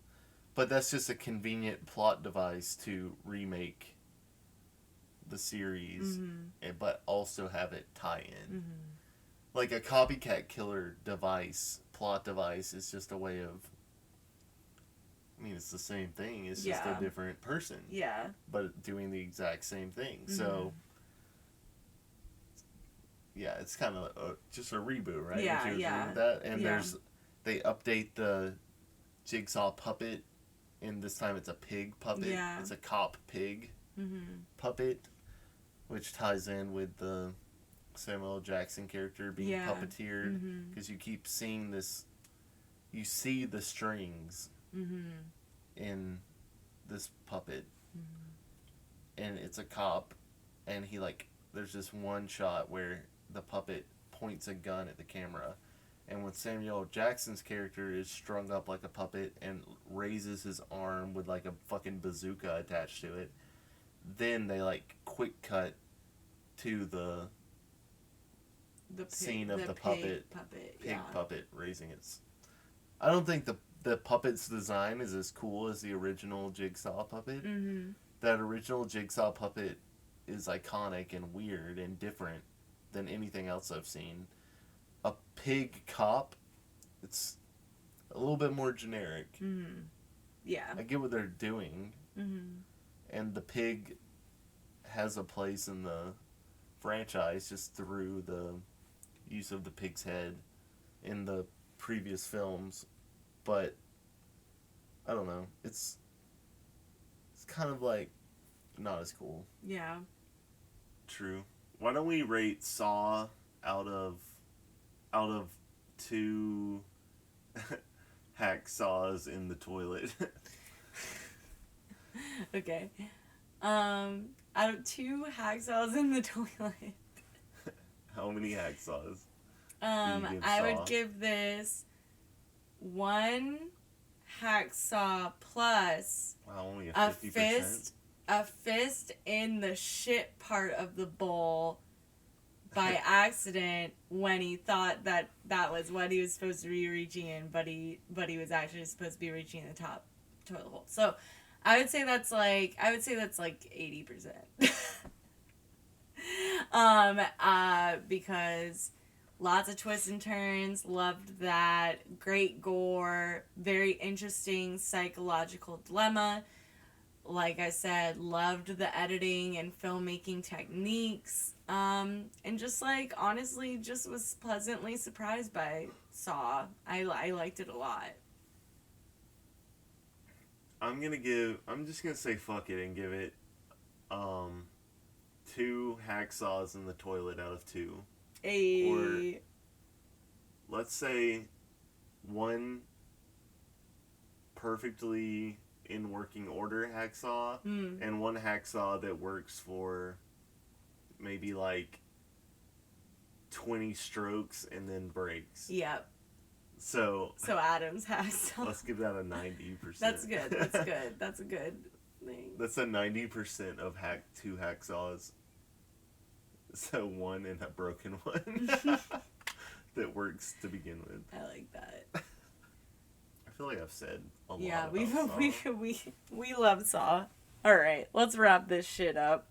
but that's just a convenient plot device to remake the series, but also have it tie in. Mm-hmm. Like a copycat killer plot device is just a way of, I mean, it's the same thing. It's just a different person. Yeah. But doing the exact same thing. So, yeah, it's kind of just a reboot, right? Yeah, Would you yeah. agree with that? And they update the Jigsaw puppet, and this time it's a pig puppet. Yeah. It's a cop pig puppet, which ties in with the Samuel L. Jackson character being puppeteered, because you keep seeing this, you see the strings in this puppet, and it's a cop, and he like, there's this one shot where the puppet points a gun at the camera, and when Samuel L. Jackson's character is strung up like a puppet and raises his arm with like a fucking bazooka attached to it, then they like quick cut to the scene of the puppet puppet raising its. I don't think the puppet's design is as cool as the original Jigsaw puppet. That original Jigsaw puppet is iconic and weird and different than anything else I've seen. A pig cop, it's a little bit more generic. Yeah. I get what they're doing. And the pig has a place in the franchise just through the use of the pig's head in the previous films, but I don't know, it's kind of like not as cool. Yeah. True. Why don't we rate Saw out of 2 hacksaws in the toilet? Okay. Out of 2 hacksaws in the toilet. How many hacksaws? I would give this 1 hacksaw plus only a 50%? A fist in the shit part of the bowl by accident when he thought that was what he was supposed to be reaching in, but he was actually supposed to be reaching in the top toilet hole. So I would say that's like 80%. Because lots of twists and turns, loved that, great gore, very interesting psychological dilemma. Like I said, loved the editing and filmmaking techniques, and just like honestly just was pleasantly surprised by Saw. I liked it a lot. I'm just gonna say fuck it and give it 2 hacksaws in the toilet out of 2. Or let's say 1 perfectly in working order hacksaw and 1 hacksaw that works for maybe like 20 strokes and then breaks. Yep. So Adam's hacksaw. Let's give that a 90%. That's good. That's a good thing. That's a 90% of 2 hacksaws. So 1 and a broken one that works to begin with. I like that. I feel feel like I've said a lot Yeah, about Saw. we love Saw. All right, let's wrap this shit up.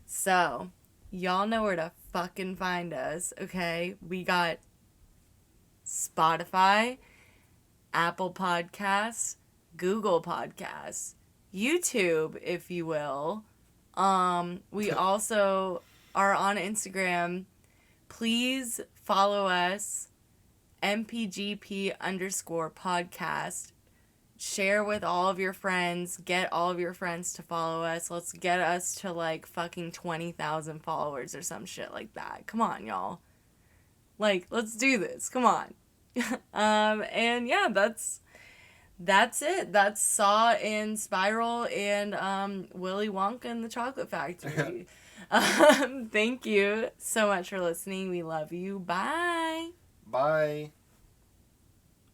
So, y'all know where to fucking find us, okay? We got Spotify, Apple Podcasts, Google Podcasts, YouTube, if you will. We also are on Instagram. Please follow us, MPGP_podcast. Share with all of your friends. Get all of your friends to follow us. Let's get us to like fucking 20,000 followers or some shit like that. Come on, y'all. Like, let's do this. Come on. And yeah, that's it. That's Saw and Spiral and Willy Wonka and the Chocolate Factory. Thank you so much for listening. We love you. Bye. Bye.